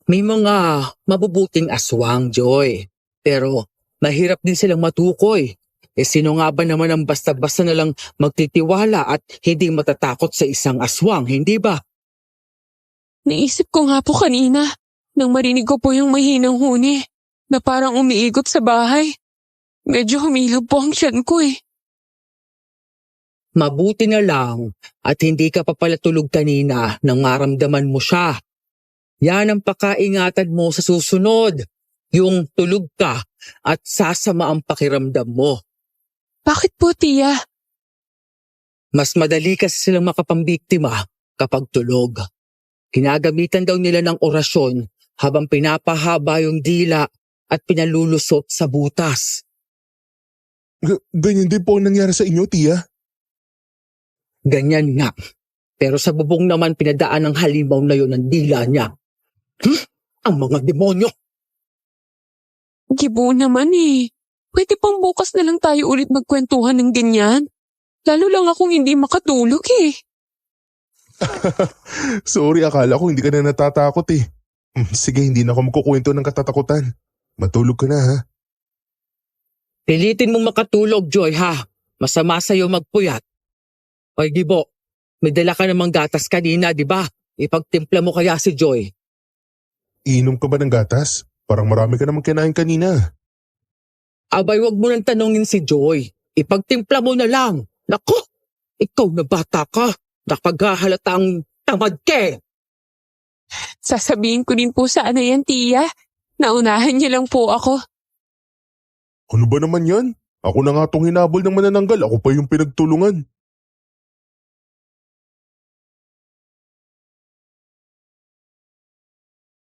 May mga mabubuting aswang, Joy. Pero mahirap din silang matukoy. Sino nga ba naman ang basta-basta na lang magtitiwala at hindi matatakot sa isang aswang, hindi ba? Naisip ko nga po kanina nang marinig ko po yung mahinang huni na parang umiikot sa bahay. Medyo humilab po ang tiyan ko eh. Mabuti na lang at hindi ka pa pala tulog kanina nang maramdaman mo siya. Yan ang pakaingatan mo sa susunod. Yung tulog ka at sasama ang pakiramdam mo. Bakit po, Tia? Mas madali kasi silang makapambiktima kapag tulog. Ginagamitan daw nila ng orasyon habang pinapahaba yung dila at pinalulusot sa butas. Ganyan din po ang nangyari sa inyo, Tia. Ganyan nga. Pero sa bubong naman pinadaan ng halimaw na yon ang dila niya. Ang mga demonyo! Gibo naman eh. Pwede pang bukas na lang tayo ulit magkwentuhan ng ganyan. Lalo lang akong hindi makatulog eh. Sorry, akala ko hindi ka na natatakot eh. Sige, hindi na ako magkukwento ng katatakutan. Matulog ka na ha. Pilitin mong makatulog, Joy, ha? Masama sa'yo magpuyat. Oy, Gibo, may dala ka namang gatas kanina, di ba? Ipagtimpla mo kaya si Joy. Iinom ka ba ng gatas? Parang marami ka namang kinain kanina. Abay, wag mo nang tanongin si Joy. Ipagtimpla mo na lang. Naku, ikaw na bata ka. Nakapaghahalatang tamad ka. Sasabihin ko din po sana yan, Tia. Naunahan niyo lang po ako. Ano ba naman yan? Ako na nga tong hinabol ng manananggal. Ako pa yung pinagtulungan.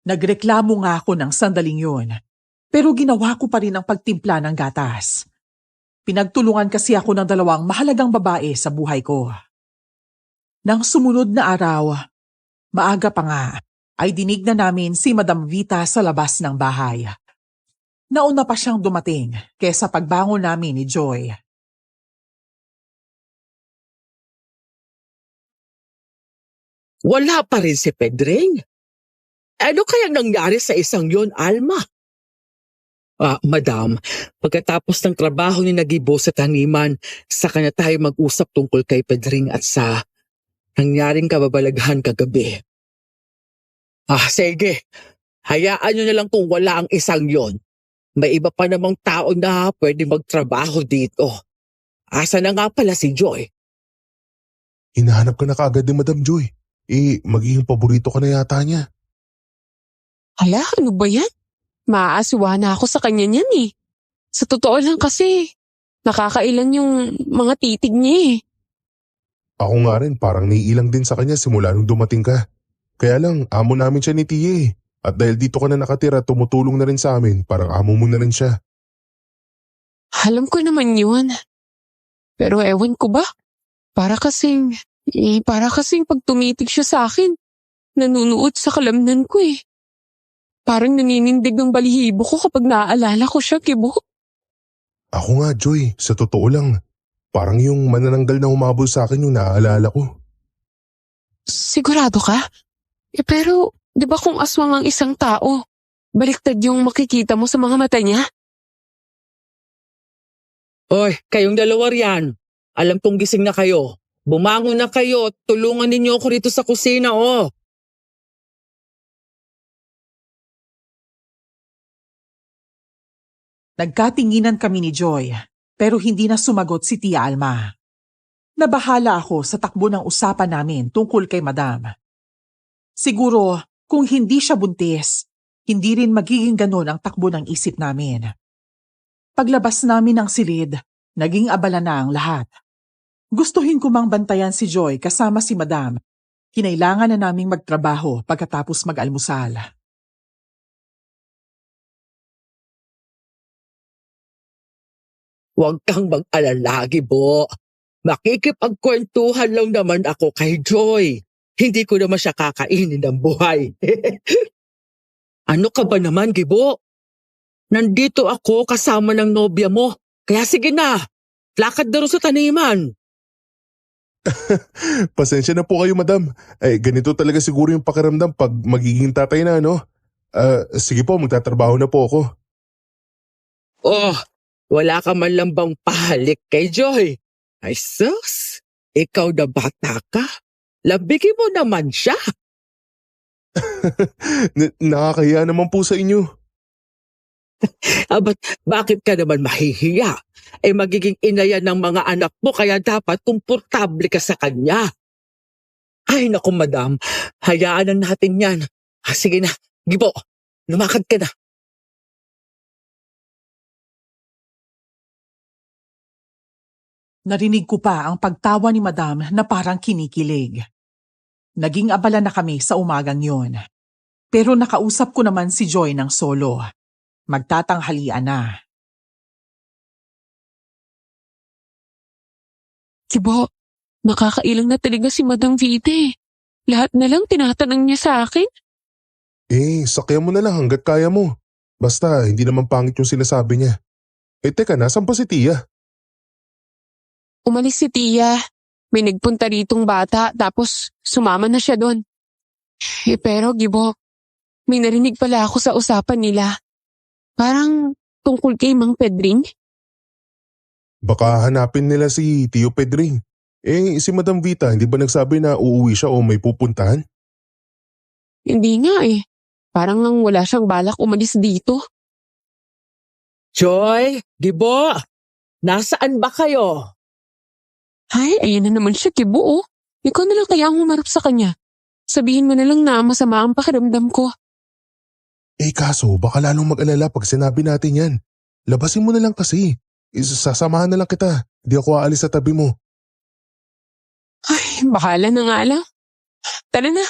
Nagreklamo nga ako ng sandaling yun, pero ginawa ko pa rin ang pagtimpla ng gatas. Pinagtulungan kasi ako ng dalawang mahalagang babae sa buhay ko. Nang sumunod na araw, maaga pa nga, ay dinig na namin si Madam Vita sa labas ng bahay. Nauna pa siyang dumating kesa pagbangon namin ni Joy. Wala pa rin si Pedring. Ano kaya nangyari sa isang yon, Alma? Madam, pagkatapos ng trabaho ni Nagibo sa taniman, saka na tayo mag-usap tungkol kay Pedring at sa nangyaring kababalaghan kagabi. Sige. Hayaan nyo na lang kung wala ang isang yon. May iba pa namang tao na pwede magtrabaho dito. Asa na nga pala si Joy? Hinahanap ka na kaagad ni Madam Joy. Magiging paborito ka na yata niya. Hala, ano ba yan? Maaaswa na ako sa kanya niyan eh. Sa totoo lang kasi, nakakailan yung mga titig niya eh. Ako nga rin, parang naiilang din sa kanya simula nung dumating ka. Kaya lang, amo namin siya ni Tia eh. At dahil dito ka na nakatira, tumutulong na rin sa amin. Parang amo mo na rin siya. Alam ko naman yun. Pero ewan ko ba? Para kasing pag tumitig siya sa akin, nanunuot sa kalamnan ko eh. Parang naninindig ang balihibo ko kapag naaalala ko siya, Gibo. Ako nga, Joy, sa totoo lang. Parang yung manananggal na humabol sa akin yung naaalala ko. Sigurado ka? Pero, di ba kung aswang ang isang tao, baliktad yung makikita mo sa mga mata niya? Oy, kayong dalawa riyan. Alam kong gising na kayo. Bumangon na kayo at tulungan ninyo ako rito sa kusina, oh. Nagkatinginan kami ni Joy, pero hindi na sumagot si Tia Alma. Nabahala ako sa takbo ng usapan namin tungkol kay Madam. Siguro, kung hindi siya buntis, hindi rin magiging ganon ang takbo ng isip namin. Paglabas namin ng silid, naging abala na ang lahat. Gustuhin ko mang bantayan si Joy kasama si Madam. Kinailangan na naming magtrabaho pagkatapos mag-almusal. Huwag kang mag-alala, Gibo. Makikipagkwentuhan lang naman ako kay Joy. Hindi ko naman siya kakainin ng buhay. Ano ka ba naman, Gibo? Nandito ako kasama ng nobya mo. Kaya sige na, lakad na rin sa taniman. Pasensya na po kayo, madam. Ay, ganito talaga siguro yung pakiramdam pag magiging tatay na, no? Sige po, magtatrabaho na po ako. Oh, wala ka man lang bang pahalik kay Joy? Ay sus, ikaw na bata ka. Labigin mo naman siya. Nakakahiya naman po sa inyo. Bakit ka naman mahihiya? Magiging ina yan ng mga anak mo kaya dapat komportable ka sa kanya. Ay naku madam, hayaan na natin yan. Sige na, Gibo, lumakad ka na. Narinig ko pa ang pagtawa ni Madam na parang kinikilig. Naging abala na kami sa umagang yon. Pero nakausap ko naman si Joy ng solo. Magtatanghalian na. Gibo, nakakailang na talaga si Madam Vite. Lahat na lang tinatanong niya sa akin. Sakyan mo na lang hanggat kaya mo. Basta, hindi naman pangit yung sinasabi niya. Teka, nasan pa si Tia? Umalis si Tia. May nagpunta ritong bata tapos sumama na siya doon. Pero Gibo, may narinig pala ako sa usapan nila. Parang tungkol kay Mang Pedring. Baka hanapin nila si Tio Pedring. Si Madam Vita, hindi ba nagsabi na uuwi siya o may pupuntahan? Hindi nga eh. Parang nang wala siyang balak umalis dito. Joy, Gibo, nasaan ba kayo? Ay, ayan na naman siya, Gibo oh. Ikaw na lang kaya ang humarap sa kanya. Sabihin mo na lang na masama ang pakiramdam ko. Kaso baka lalong mag-alala pag sinabi natin yan. Labasin mo na lang kasi. Sasamahan na lang kita. Di ako aalis sa tabi mo. Ay, bahala na nga lang. Tara na.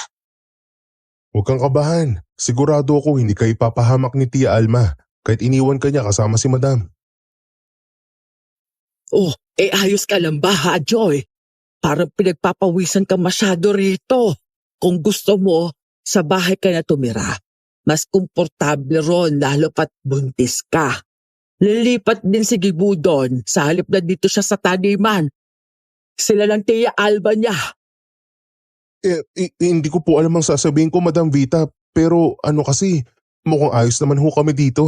Huwag kang kabahan. Sigurado ako hindi ka ipapahamak ni Tia Alma kahit iniwan ka niya kasama si Madam. Oh, ayos ka lang ba ha, Joy? Parang pinagpapawisan ka masyado rito. Kung gusto mo, sa bahay ka na tumira. Mas komportable ron lalo pat buntis ka. Lilipat din si Gibu doon sa halip na dito siya sa taniman. Sila lang Tia Alba niya. Hindi ko po alam ang sasabihin ko, Madam Vita, pero ano kasi, mukhang ayos naman ho kami dito.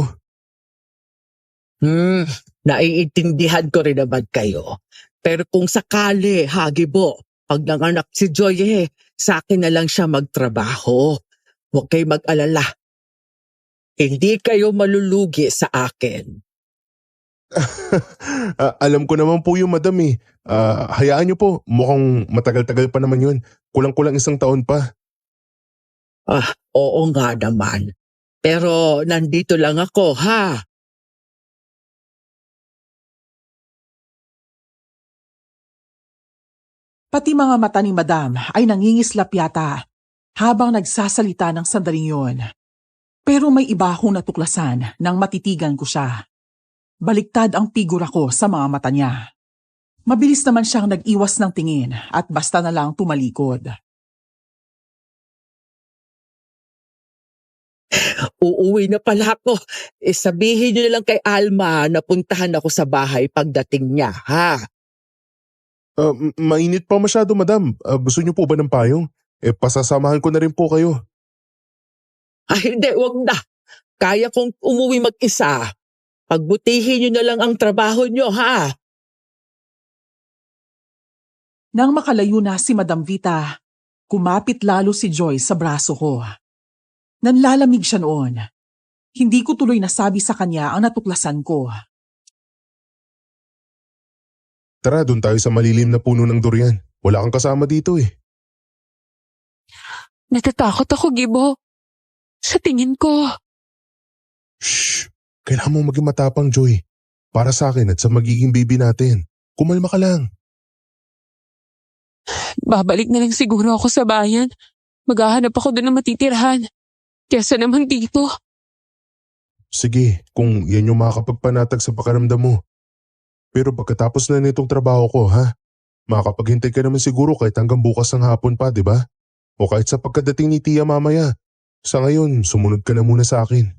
Naiintindihan ko rin naman kayo. Pero kung sakali, Gibo, pag nanganak si Joy sa akin na lang siya magtrabaho. Huwag kayo mag-alala. Hindi kayo malulugi sa akin. Alam ko naman po yung Madam eh. Hayaan niyo po, mukhang matagal-tagal pa naman yun. Kulang-kulang 1 taon pa. Oo nga naman. Pero nandito lang ako, ha? Pati mga mata ni Madam ay nangingislap yata habang nagsasalita ng sandaling yon. Pero may iba akong natuklasan nang matitigan ko siya. Baliktad ang figura ko sa mga mata niya. Mabilis naman siyang nag-iwas ng tingin at basta na lang tumalikod. Uuwi na pala ako. Sabihin niyo na lang kay Alma na puntahan ako sa bahay pagdating niya, ha? Mainit pa masyado, Madam. Gusto niyo po ba ng payong? Pasasamahan ko na rin po kayo. Hindi, wag na. Kaya kong umuwi mag-isa. Pagbutihin niyo na lang ang trabaho niyo, ha? Nang makalayo na si Madam Vita, kumapit lalo si Joy sa braso ko. Nanlalamig siya noon. Hindi ko tuloy nasabi sa kanya ang natuklasan ko. Tara, doon tayo sa malilim na puno ng durian. Wala kang kasama dito eh. Natatakot ako, Gibo. Sa tingin ko. Shh! Kailangan mo maging matapang, Joy. Para sa akin at sa magiging baby natin. Kumalma ka lang. Babalik na lang siguro ako sa bayan. Maghahanap ako doon ng matitirahan. Kesa naman dito. Sige, kung yan yung makakapagpanatag sa pakiramdam mo. Pero pagkatapos na nitong trabaho ko, ha? Makakapaghintay ka naman siguro kahit hanggang bukas ng hapon pa, di ba? O kahit sa pagkadating ni Tia mamaya. Sa ngayon, sumunod ka na muna sa akin.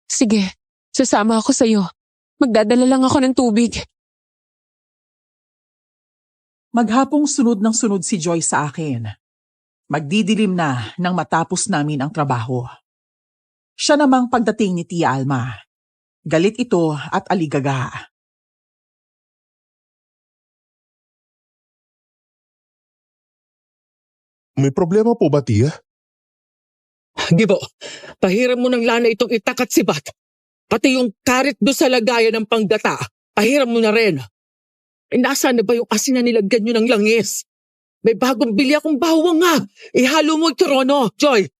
Sige, sasama ako sa'yo. Magdadala lang ako ng tubig. Maghapong sunod ng sunod si Joy sa akin. Magdidilim na nang matapos namin ang trabaho. Siya namang pagdating ni Tia Alma. Galit ito at aligaga. May problema po ba, Tia? Gibo, pahiram mo ng lana itong itak at sibat. Pati yung karit do sa lagayan ng panggata, pahiram mo na rin. Nasaan na ba yung asin na nilagyan nyo ng langis? May bagong bili akong bawang nga. Ihalo mo ito, Rono. Joy,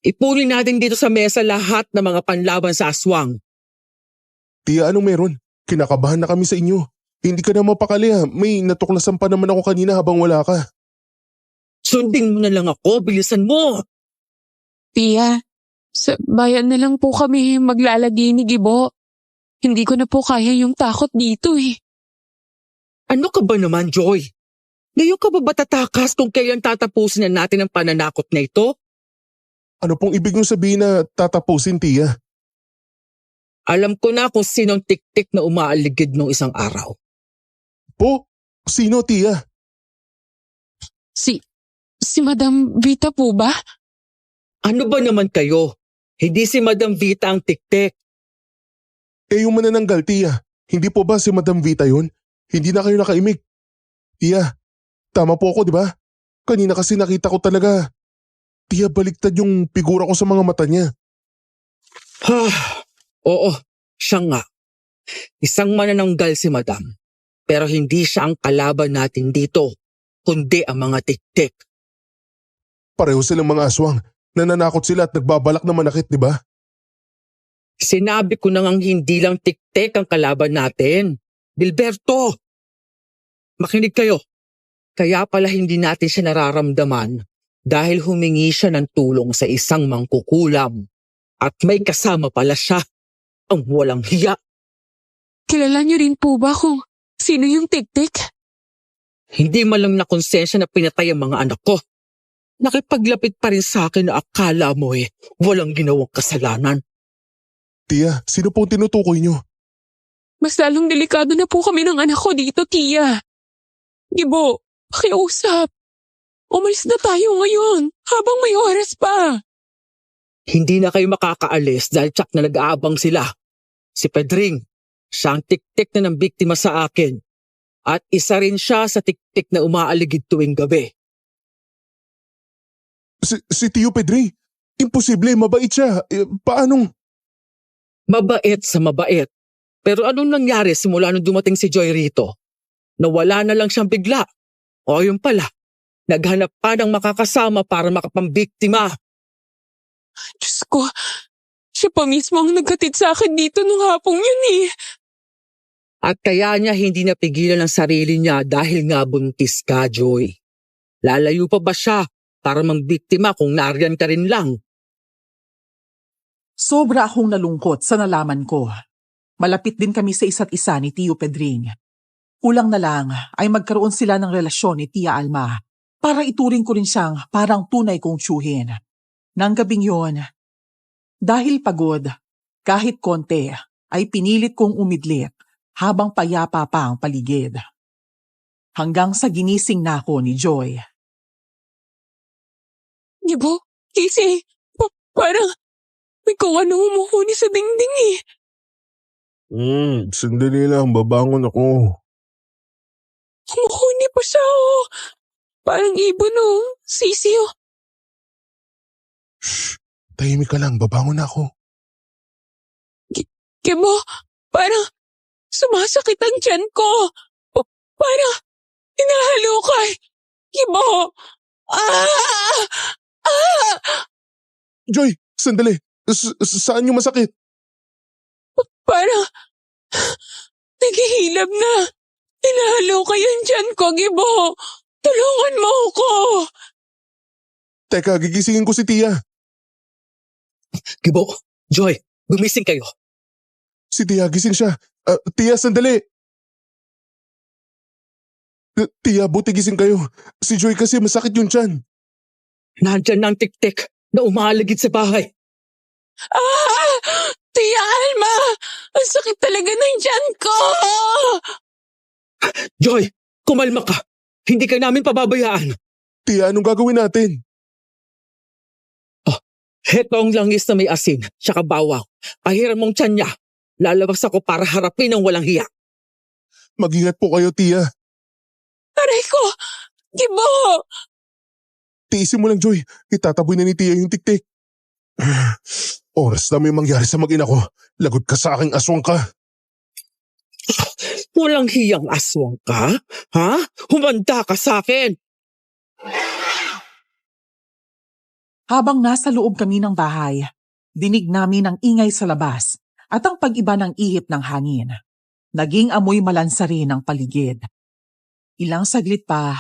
ipunin natin dito sa mesa lahat ng mga panlaban sa aswang. Tia, anong meron? Kinakabahan na kami sa inyo. Hindi ka na mapakali ha. May natuklasan pa naman ako kanina habang wala ka. Sundin mo na lang ako, bilisan mo. Tia, sa bayan na lang po kami maglalagi ni Gibo. Hindi ko na po kaya yung takot dito eh. Ano ka ba naman, Joy? Ngayon ka ba tatakas kung kailan tatapusin na natin ang pananakot na ito? Ano pong ibig nyo sabihin na tatapusin, Tia? Alam ko na kung sinong tik-tik na umaaligid nung isang araw. Po? Sino, Tia? Si Madam Vita po ba? Ano ba naman kayo? Hindi si Madam Vita ang tik-tik. Eh yung manananggal, Tia. Hindi po ba si Madam Vita yun? Hindi na kayo nakaimik. Tia, tama po ako, di ba? Kanina kasi nakita ko talaga. Tia, baliktad yung figura ko sa mga mata niya. Oo, siya nga. Isang manananggal si Madam. Pero hindi siya ang kalaban natin dito, kundi ang mga tik-tik. Pareho silang mga aswang. Nananakot sila at nagbabalak na manakit, di ba? Sinabi ko na ngang hindi lang tik-tik ang kalaban natin. Gilberto! Makinig kayo. Kaya pala hindi natin siya nararamdaman dahil humingi siya ng tulong sa isang mangkukulam. At may kasama pala siya, ang walang hiya. Kilala niyo rin po ba kung sino yung tik-tik? Hindi man lang nakonsensya na pinatay ang mga anak ko. Nakipaglapit pa rin sa akin na akala mo walang ginawang kasalanan. Tia, sino pong tinutukoy niyo? Mas lalong delikado na po kami ng anak ko dito, Tia. Gibo, pakiusap. Umalis na tayo ngayon habang may oras pa. Hindi na kayo makakaalis dahil tsak na nag-aabang sila. Si Pedring, siya ang tik-tik na ng biktima sa akin. At isa rin siya sa tik-tik na umaaligid tuwing gabi. Si Tio Pedri? Imposible, mabait siya. Paanong? Mabait sa mabait. Pero anong nangyari simula nung dumating si Joy rito? Nawala na lang siyang bigla. O yun pala, naghanap pa ng makakasama para makapambiktima. Diyos ko, siya pa mismo ang naghatid sa akin dito nung hapong yun eh. At kaya niya hindi napigilan ang sarili niya dahil nga buntis ka, Joy. Lalayo pa ba siya para mangbiktima kung nariyan ka rin lang? Sobra akong nalungkot sa nalaman ko. Malapit din kami sa isa't isa ni Tio Pedring. Kulang na lang ay magkaroon sila ng relasyon ni Tia Alma para ituring ko rin siyang parang tunay kong tiyuhin. Nang gabing yun, dahil pagod, kahit konti, ay pinilit kong umidlit habang payapa pa ang paligid. Hanggang sa ginising na ako ni Joy. Gibo, Casey, parang may kung ano humuhuni sa dingding eh. Sandali lang, babangon ako. Humuhuni pa siya, oh. Parang ibon, oh. Sisi, oh. Shh! Tahimik ka lang, babangon na ako. Kibo, parang sumasakit ang tiyan ko. Parang hinahalukay. Kibo! Ah! Ah! Joy, sandali. Saan yung masakit? Parang naghihilab na. Hinahalukay ang tiyan ko, Gibo. Tulungan mo ako. Teka, gigisingin ko si Tia. Gibo, Joy, gumising kayo. Si Tia, gising siya. Tia, sandali. Tia, buti gising kayo. Si Joy kasi masakit yung tiyan. Nandyan na ang tik-tik na umalagid sa bahay. Ah! Tia Alma! Ang sakit talaga ng tiyan ko! Joy, kumalma ka. Hindi ka namin pababayaan. Tia, anong gagawin natin? Heto ang langis na may asin, saka bawang. Pahiram mong tiyan niya. Lalabas ako para harapin ang walang hiya. Mag-ingat po kayo, Tia. Aray ko! Gibo! Tiisin mo lang, Joy. Itataboy na ni Tia yung tik-tik. Oras na may mangyari sa mag-ina ko. Lagot ka sa aking aswang ka. Walang hiyang aswang ka? Ha? Humanda ka sa akin. Habang nasa loob kami ng bahay, dinig namin ang ingay sa labas at ang pag-iba ng ihip ng hangin. Naging amoy malansari ng paligid. Ilang saglit pa,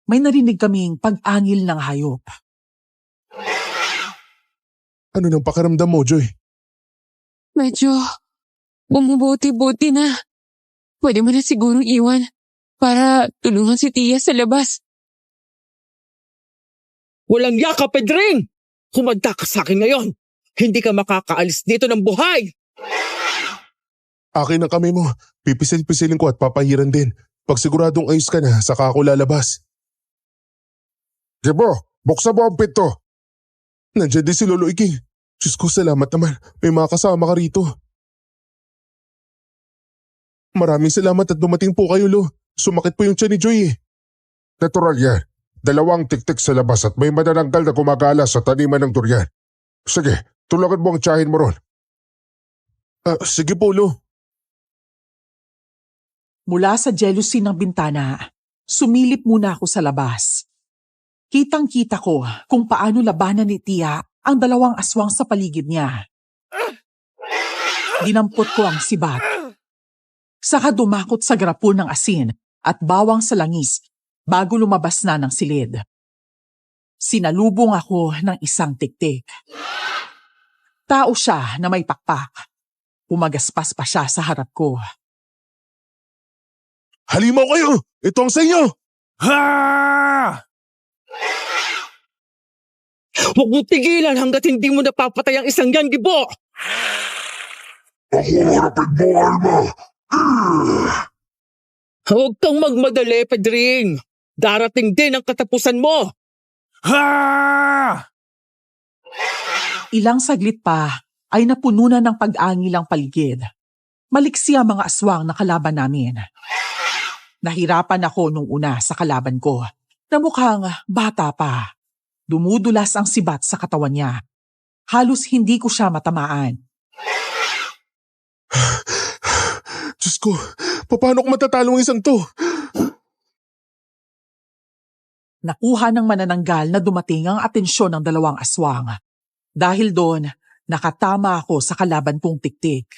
may narinig kaming pag-angil ng hayop. Ano nang pakiramdam mo, Joy? Medyo bumubuti-buti na. Pwede mo na sigurong iwan para tulungan si Tia sa labas. Walang yaka, Pedring! Humanda ka sa akin ngayon. Hindi ka makakaalis dito ng buhay. Akin ang kamay mo. Pipisil-pisilin ko at papahiran din. Pag siguradong ayos ka na, saka ako lalabas. Gibo, buksan mo ang pinto. Nandiyan din si Lolo Iking. Diyos ko, salamat naman. May mga kasama ka rito. Maraming salamat at dumating po kayo, Lo. Sumakit po yung tiyan ni Joy eh. Natural yan. 2 tik-tik sa labas at may manananggal na gumagala sa taniman ng durian. Sige, tulungan mo ang tiyahin mo ron. Sige po, Lo. Mula sa jealousy ng bintana, sumilip muna ako sa labas. Kitang-kita ko kung paano labanan ni Tia ang 2 aswang sa paligid niya. Dinampot ko ang sibat. Saka dumakot sa garapon ng asin at bawang sa langis bago lumabas na ng silid. Sinalubong ako ng isang tik-tik. Tao siya na may pakpak. Pumagaspas pa siya sa harap ko. Halimaw kayo! Ito ang sa inyo! Ha! Huwag mong tigilan hanggat hindi mo napapatay ang isang yan, Gibo! Ako harapin mo, Alma! Huwag kang magmadali, Pedring. Darating din ang katapusan mo. Ha! Ilang saglit pa ay napuno na ng pag-angil ang paligid. Maliksi ang mga aswang na kalaban namin. Nahirapan ako nung una sa kalaban ko na mukhang bata pa. Dumudulas ang sibat sa katawan niya. Halos hindi ko siya matamaan. Diyos ko, paano ko matatalo ang isang to? Nakuha ng manananggal na dumating ang atensyon ng 2 aswang. Dahil doon, nakatama ako sa kalaban kong tik-tik.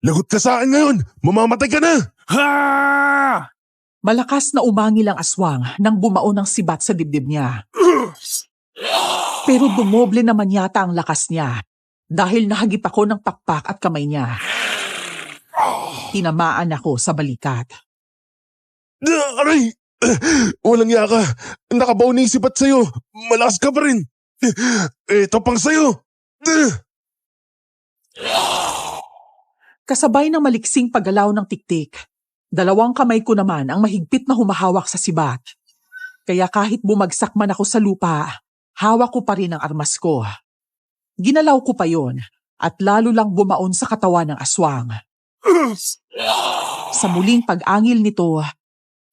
Lagot ka sa akin ngayon! Mamamatay ka na! Ha! Malakas na umangil ang aswang nang bumao ng sibat sa dibdib niya. Pero dumoble naman yata ang lakas niya dahil nahagip ako ng pakpak at kamay niya. Tinamaan ako sa balikat. Aray! Walang yaka. Nakabaw na yung sibat sa'yo. Malakas ka pa rin. Ito pang sa'yo. Kasabay ng maliksing paggalaw ng tik-tik, 2 kamay ko naman ang mahigpit na humahawak sa sibat. Kaya kahit bumagsak man ako sa lupa, hawak ko pa rin ang armas ko. Ginalaw ko pa yon at lalo lang bumaon sa katawan ng aswang. Sa muling pag-angil nito,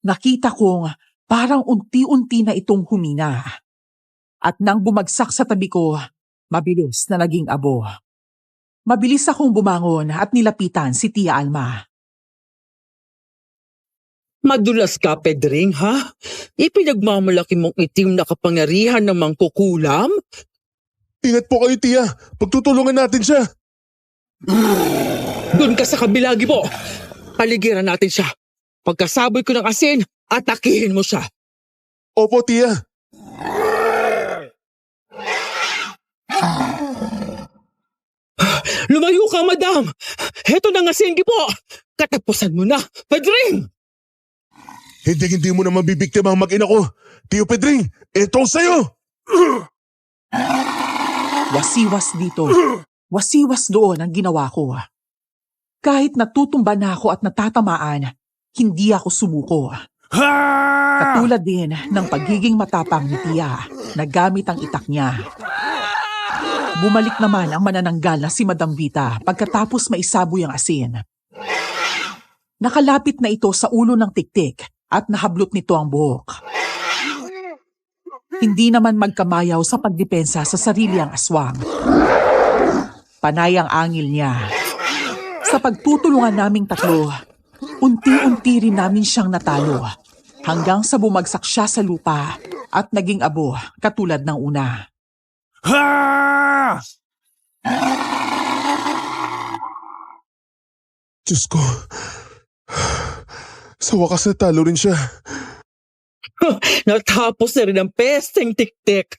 nakita kong parang unti-unti na itong humina. At nang bumagsak sa tabi ko, mabilis na naging abo. Mabilis akong bumangon at nilapitan si Tia Alma. Madulas ka, Pedring, ha? Ipinagmamalaki mong itim na kapangyarihan ng mangkukulam? Ingat po kayo, Tia. Pagtutulungan natin siya. Doon ka sa kabila, Gibo. Paligiran natin siya. Pagkasaboy ko ng asin, atakihin mo siya. Opo, Tia. Lumayo ka, madam! Heto na nga asin, Gibo! Katapusan mo na, Pedring! Hindi mo na mabibiktima ang mag-ina ko. Tio Pedring, ito sa'yo! Wasiwas dito. Wasiwas doon ang ginawa ko. Kahit natutumba na ako at natatamaan, hindi ako sumuko. Ha! Katulad din ng pagiging matapang ni Tia na gamit ang itak niya. Bumalik naman ang manananggal na si Madam Vita pagkatapos maisaboy ang asin. Nakalapit na ito sa ulo ng tiktik at nahablot nito ang buhok. Hindi naman magkamayaw sa pagdepensa sa sarili ang aswang. Panay ang angil niya. Sa pagtutulungan naming tatlo, unti-unti rin namin siyang natalo hanggang sa bumagsak siya sa lupa at naging abo katulad ng una. Ha! Diyos ko. Sa wakas natalo rin siya. Natapos na rin ang pesteng tiktik.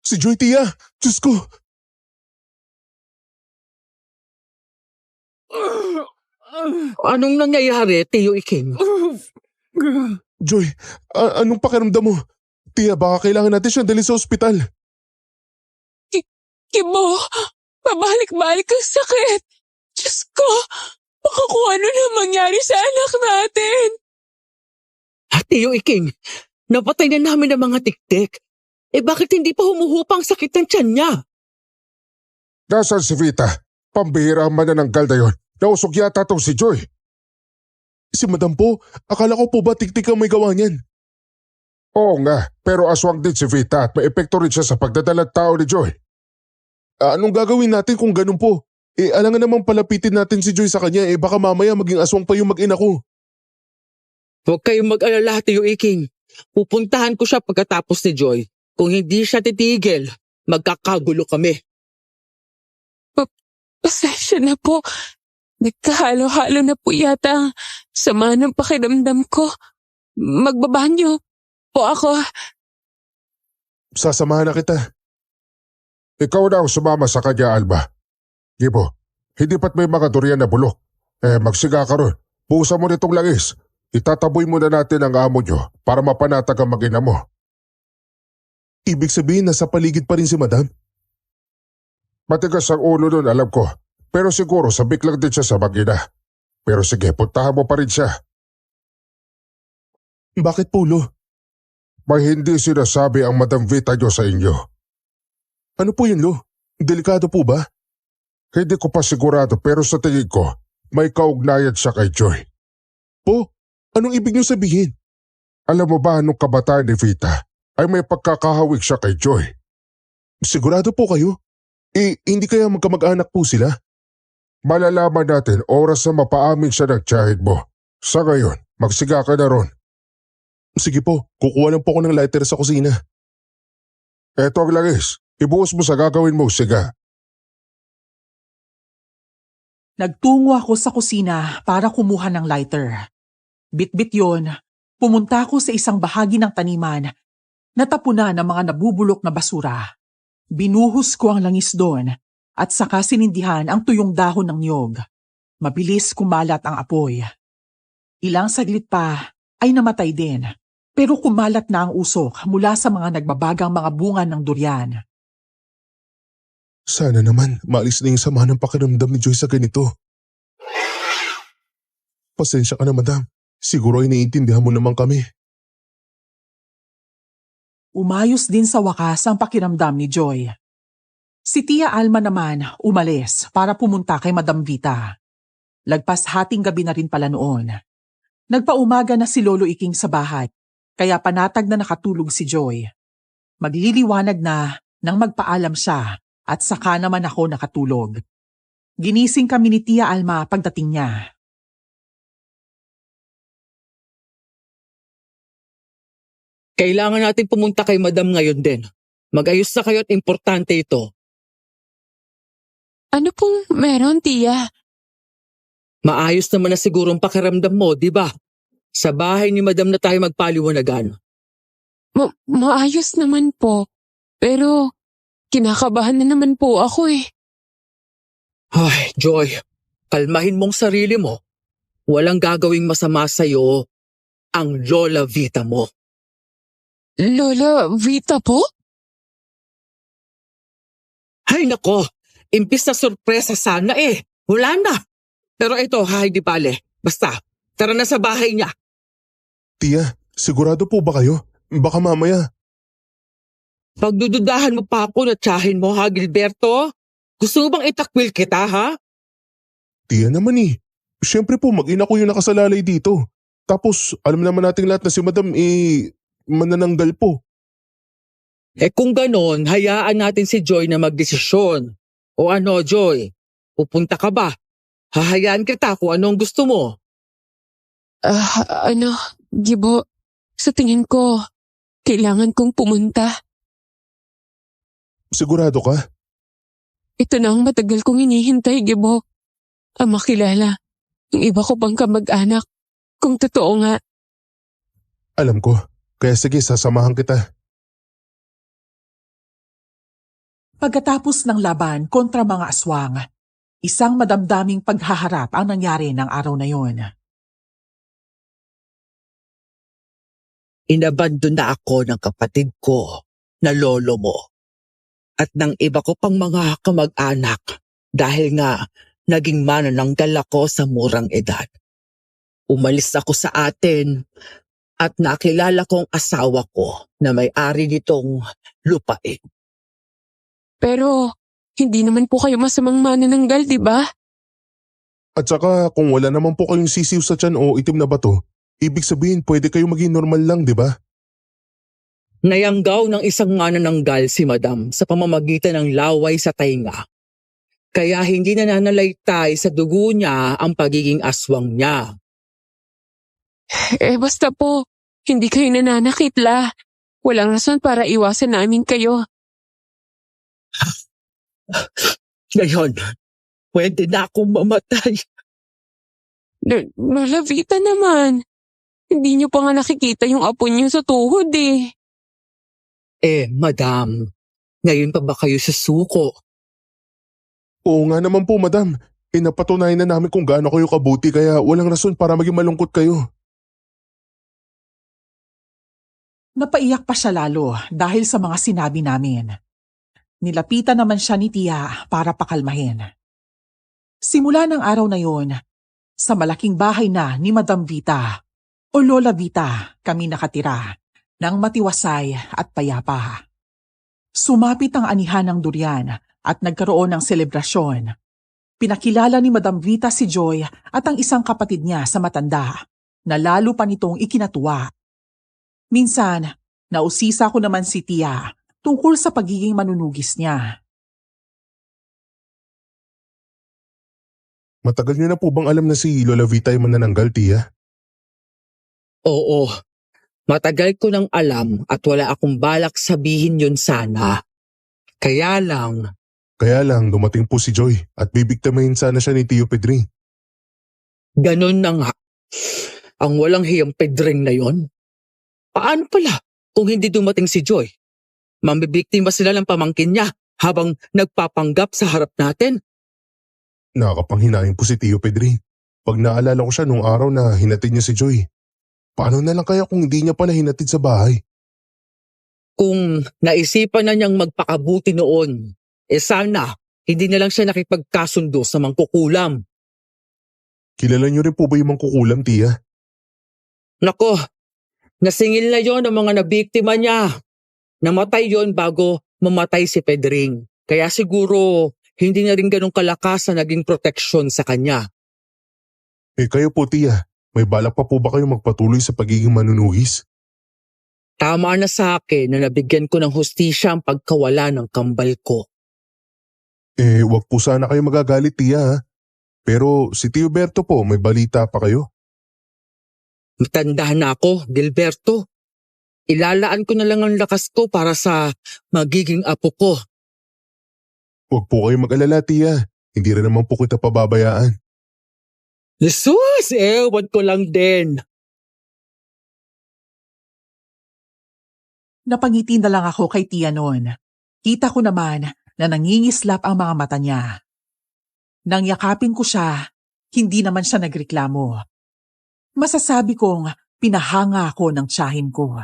Si Joy, Tia. Diyos ko. Anong nangyayari, Tio Iking? Joy, anong pakiramdam mo? Tia, baka kailangan natin siyang dalhin sa ospital. Gibo, pabalik-balik ang sakit. Diyos ko, baka kung ano na mangyari sa anak natin. Tio Iking, napatay na namin ang mga tiktik. Bakit hindi pa humuhupa ang sakit ng tiyan niya? Nasaan si Vita? Pambihira ang manananggal na yun. Nausog yata tong si Joy. Si Madam po, akala ko po ba tiktik ang may gawa niyan? Oo nga, pero aswang din si Vita at may epekto rin siya sa pagdadalang tao ni Joy. Anong gagawin natin kung ganun po? Alangan namang palapitin natin si Joy sa kanya, baka mamaya maging aswang pa yung mag-ina ko. Huwag kayong mag-alala, Tio Iking. Pupuntahan ko siya pagkatapos ni Joy. Kung hindi siya titigil, magkakagulo kami. Pasensya na po. Nagkahalo-halo na po yata ang sama ng pakiramdam ko. Magbabanyo po ako. Sasamahan na kita. Ikaw na ang sumama sa kanya, Alba. Gibo, hindi pat may mga durian na bulok. Magsiga ka ron. Buusan mo nitong langis. Itataboy muna natin ang amo nyo para mapanatag ang mag-ina mo. Ibig sabihin nasa paligid pa rin si Madam? Matigas ang ulo nun, alam ko. Pero siguro sabik lang din siya sa mag-ina. Pero sige, puntahan mo pa rin siya. Bakit po, Lo? May hindi sinasabi ang Madam Vita nyo sa inyo. Ano po yun, Lo? Delikado po ba? Hindi ko pa sigurado pero sa tingin ko, may kaugnayan siya kay Joy. Po, anong ibig niyo sabihin? Alam mo ba nung kabataan ni Vita ay may pagkakahawig siya kay Joy? Sigurado po kayo? Hindi kaya magkamag-anak po sila? Malalaman natin oras na mapaamin siya ng tiyahid mo. Sa ngayon, magsiga ka na ron. Sige po, kukuha lang po ako ng lighter sa kusina. Eto ang langis. Ibuhos mo sa gagawin mong siga. Nagtungo ako sa kusina para kumuha ng lighter. Bit-bit yon, pumunta ako sa isang bahagi ng taniman na tapunan ng mga nabubulok na basura. Binuhos ko ang langis doon at saka sinindihan ang tuyong dahon ng niyog. Mabilis kumalat ang apoy. Ilang saglit pa ay namatay din, pero kumalat na ang usok mula sa mga nagbabagang mga bunga ng durian. Sana naman maalis na yung sama ng pakiramdam ni Joy sa ganito. Pasensya ka na, Madam. Siguro ay naiintindihan mo naman kami. Umayos din sa wakas ang pakiramdam ni Joy. Si Tia Alma naman umalis para pumunta kay Madam Vita. Lagpas hating gabi na rin pala noon. Nagpaumaga na si Lolo Iking sa bahay, kaya panatag na nakatulog si Joy. Magliliwanag na nang magpaalam siya at saka naman ako nakatulog. Ginising kami ni Tia Alma pagdating niya. Kailangan natin pumunta kay Madam ngayon din. Mag-ayos na kayo at importante ito. Ano pong meron, Tia? Maayos naman na sigurong pakiramdam mo, di ba? Sa bahay ni Madam na tayo magpaliwanagan. Maayos naman po. Pero kinakabahan na naman po ako eh. Ay, Joy, kalmahin mong sarili mo. Walang gagawing masama sa'yo ang Lola Vita mo. Lola Vita po? Ay nako, impis na sorpresa sana eh. Wala na. Pero ito, di bale. Basta, tara na sa bahay niya. Tia, sigurado po ba kayo? Baka mamaya. Pagdududahan mo pa ako na tsahin mo Gilberto? Gusto mo bang itakwil kita Tia naman eh. Siyempre po, mag-ina ko yung nakasalalay dito. Tapos, alam naman nating lahat na si Madam manananggal po. Kung ganon, hayaan natin si Joy na magdesisyon. O ano, Joy? Pupunta ka ba? Hahayaan kita kung anong gusto mo. Gibo, sa tingin ko, kailangan kong pumunta. Sigurado ka? Ito na ang matagal kong hinihintay, Gibo. Ang makilala, yung iba ko pang kamag-anak, kung totoo nga. Alam ko. Kaya sige, sasamahan kita. Pagkatapos ng laban kontra mga aswang, isang madamdaming paghaharap ang nangyari ng araw na yon. Inabandon na ako ng kapatid ko na lolo mo at ng iba ko pang mga kamag-anak dahil nga naging manananggal ako sa murang edad. Umalis ako sa atin at nakilala kong asawa ko na may-ari nitong lupain. Pero, hindi naman po kayo masamang manananggal, di ba? At saka, kung wala naman po kayong sisiw sa tiyan o itim na bato, ibig sabihin pwede kayo maging normal lang, di ba? Nayanggaw ng isang manananggal si Madam sa pamamagitan ng laway sa tainga. Kaya hindi nananalaytay sa dugo niya ang pagiging aswang niya. Basta po, hindi kayo nananakitla. Walang rason para iwasan namin kayo. Ngayon, pwede na akong mamatay. Lola Vita naman. Hindi niyo pa nga nakikita yung apo niyo sa tuhod eh. Madam, ngayon pa ba kayo susuko? Oo nga naman po, Madam. Napatunayan na namin kung gaano kayo kabuti kaya walang rason para maging malungkot kayo. Napaiyak pa siya lalo dahil sa mga sinabi namin. Nilapitan naman siya ni Tia para pakalmahin. Simula ng araw na yon, sa malaking bahay na ni Madam Vita o Lola Vita kami nakatira ng matiwasay at payapa. Sumapit ang anihan ng durian at nagkaroon ng selebrasyon. Pinakilala ni Madam Vita si Joy at ang isang kapatid niya sa matanda na lalo pa nitong ikinatuwa. Minsan, nausisa ko naman si Tia tungkol sa pagiging manunugis niya. Matagal niyo na po bang alam na si Lola Vita ay manananggal, Tia? Oo, matagal ko nang alam at wala akong balak sabihin yun sana. Kaya lang Dumating po si Joy at bibigtamahin sana siya ni Tio Pedring. ganun na nga. Ang walang hiyang pedring na yon. Paano pala kung hindi dumating si Joy? Mambibiktima sila ng pamangkin niya habang nagpapanggap sa harap natin. Nakakapanghinain po si Tio Pedring. Pag naalala ko siya nung araw na hinatid niya si Joy. Paano na lang kaya kung hindi niya pala hinatid sa bahay? Kung naisipan na niyang magpakabuti noon, sana hindi na lang siya nakipagkasundo sa mangkukulam. Kilala niyo rin po ba yung mangkukulam, Tia? Nako, nasingil na yon ng mga nabiktima niya. Namatay yon bago mamatay si Pedring. Kaya siguro hindi na rin ganun kalakas na naging proteksyon sa kanya. Kayo po tiya, may balak pa po ba kayo magpatuloy sa pagiging manunugis? Tama na sa akin na nabigyan ko ng hustisya ang pagkawala ng kambal ko. Wag po sana kayo magagalit tiya ha. Pero si Tio Berto po, may balita pa kayo? Matanda na ako, Gilberto. Ilalaan ko na lang ang lakas ko para sa magiging apo ko. Wag po kayo mag-alala tiya, hindi rin naman po kita pababayaan. Jesus, ewan ko lang din. Napangiti na lang ako kay Tia noon. Kita ko naman na nangingislap ang mga mata niya. Nang yakapin ko siya, hindi naman siya nagreklamo. Masasabi kong pinahanga ako ng tiyahin ko.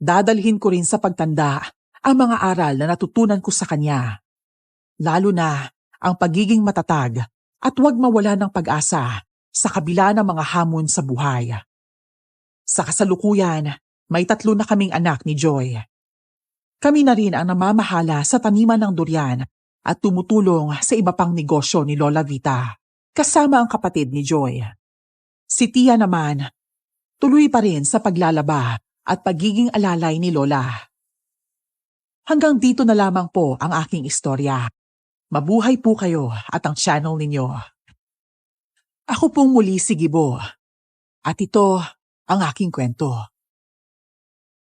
Dadalhin ko rin sa pagtanda ang mga aral na natutunan ko sa kanya. Lalo na ang pagiging matatag at huwag mawala ng pag-asa sa kabila ng mga hamon sa buhay. Sa kasalukuyan, may 3 na kaming anak ni Joy. Kami na rin ang namamahala sa taniman ng durian at tumutulong sa iba pang negosyo ni Lola Vita, kasama ang kapatid ni Joy. Si Tia naman, tuloy pa rin sa paglalaba at pagiging alalay ni Lola. Hanggang dito na lamang po ang aking istorya. Mabuhay po kayo at ang channel ninyo. Ako pong muli si Gibo at ito ang aking kwento.